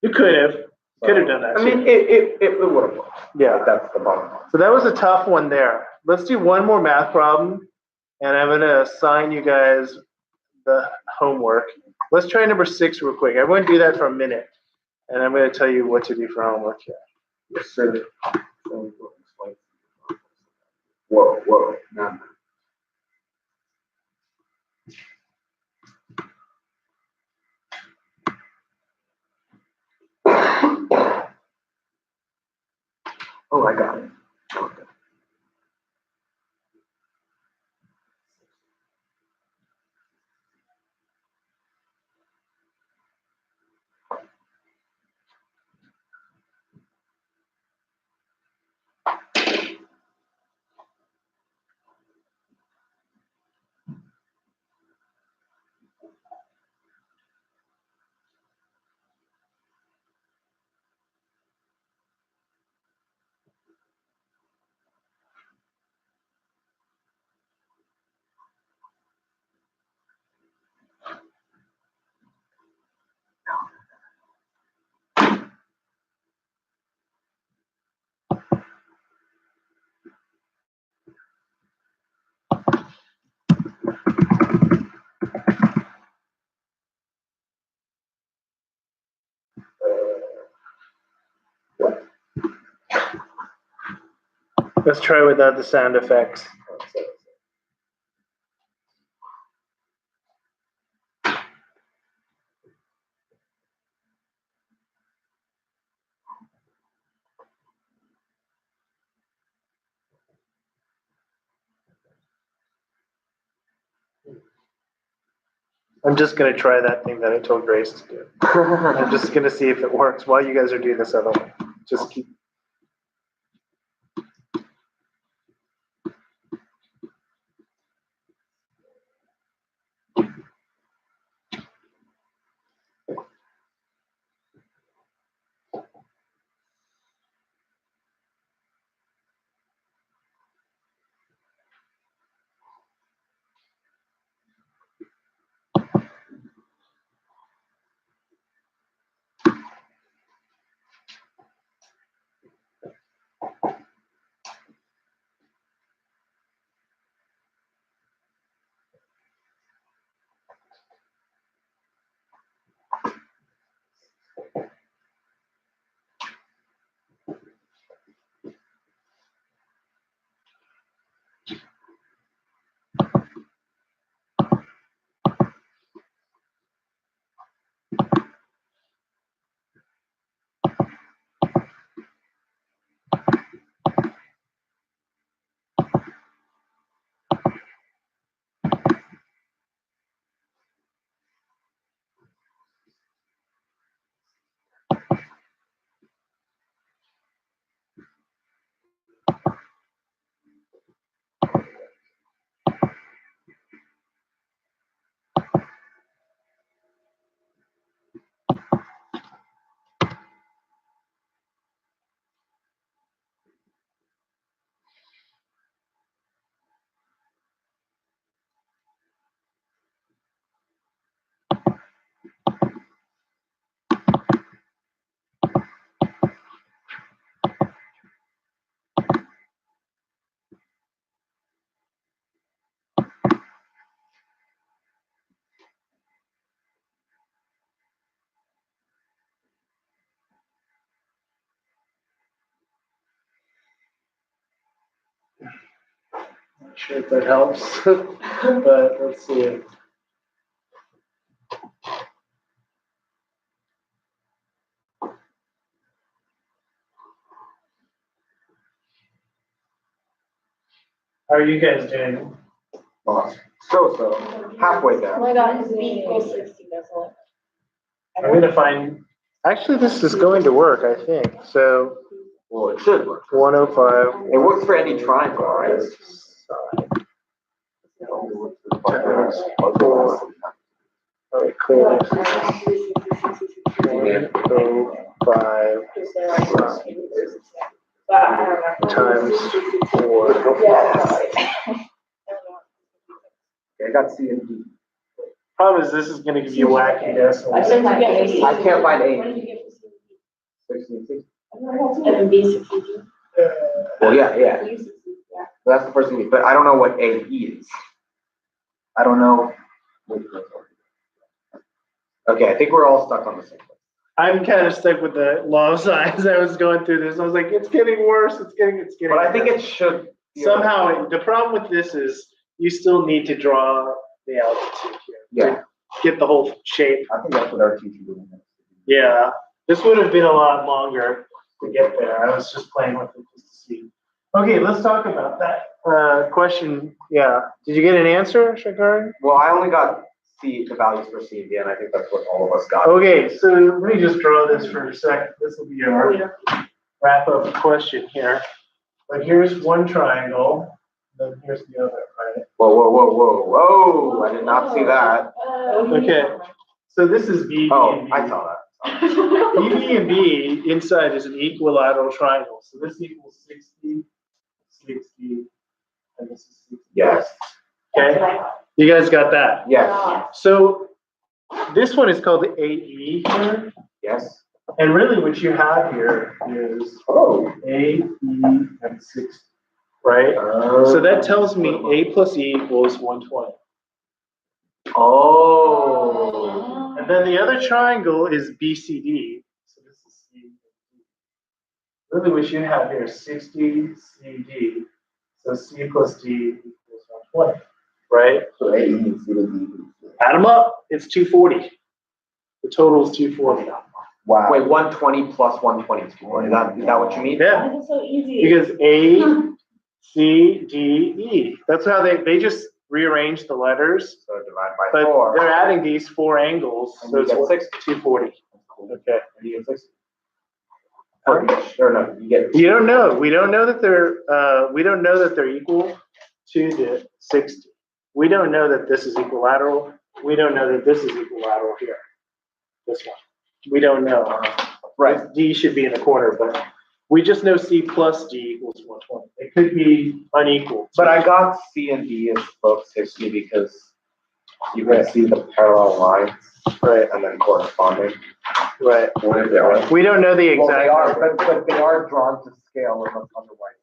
you could have done that. I mean, it would have worked. Yeah. That's the bottom line. So that was a tough one there. Let's do one more math problem, and I'm gonna assign you guys the homework. Let's try number 6 real quick. Everyone do that for a minute, and I'm gonna tell you what to do for homework here. Yes, sir. Whoa, whoa. No. Oh, I got it. Okay. Let's try without the sound effects. I'm just gonna try that thing that I told Grace to do. I'm just gonna see if it works while you guys are doing this other one. Just keep. Not sure if that helps, but let's see. How are you guys doing? Awesome. So, halfway Oh there. my god, B equals 60, that's all. I'm gonna find. Actually, this is going to work, I think. So Well, it should work. 105. It works for any triangle, right? All right, clear. 105 times 4. Okay, I got C and D. Problem is, this is going to give you wacky decimals. I can't find A. 16. And B 62. Well, yeah. That's the first thing, but I don't know what A is. I don't know. Okay, I think we're all stuck on the same place. I'm kind of stuck with the law of sines. I was going through this. I was like, it's getting worse. It's getting. But I think it should. Somehow, the problem with this is you still need to draw the altitude here. Yeah. To get the whole shape. I think that's what our teacher did. Yeah. This would have been a lot longer to get there. I was just playing with it just to C. Okay, let's talk about that question. Yeah, did you get an answer, Shakari? Well, I only got C, the values for C and D, and I think that's what all of us got. Okay, so let me just draw this for a second. This will be our wrap up question here. But here's one triangle, then here's the other, right? Whoa, I did not see that. Okay, so this is B, B, Oh, and B. I saw that. B and B inside is an equilateral triangle. So this equals 60, 60, and this is 60. Yes, Okay, you guys got that? yes, So this one is called the AE here. yes. And really what you have here is A, E, and 60, right? So that tells me A plus E equals 120. Oh. And then the other triangle is BCD. So this is C and D. Really what you have here is 60, CD. So C plus D equals 120, right? So A, E, and C to D. Add them up, it's 240. The total is 240. Wow. Wait, 120 plus 120 is 240. Is that what you mean? Yeah, Why is it so easy? because A, C, D, E. That's how they just rearrange the letters. So divide by But 4. they're adding these four angles, And so you it's get 60. 240. Okay. And you get 60. Or each, or no, you get. You don't know. We don't know that they're equal to the 60. We don't know that this is equilateral. We don't know that this is equilateral here. This one. We don't know. Right. D should be in the corner, but we just know C plus D equals 120. It could be unequal. But I got C and D as both 60 because you can see the parallel lines, Right, and then corresponding. right. What if they are? We don't know the Well, they exact. are, but they are drawn to scale unless otherwise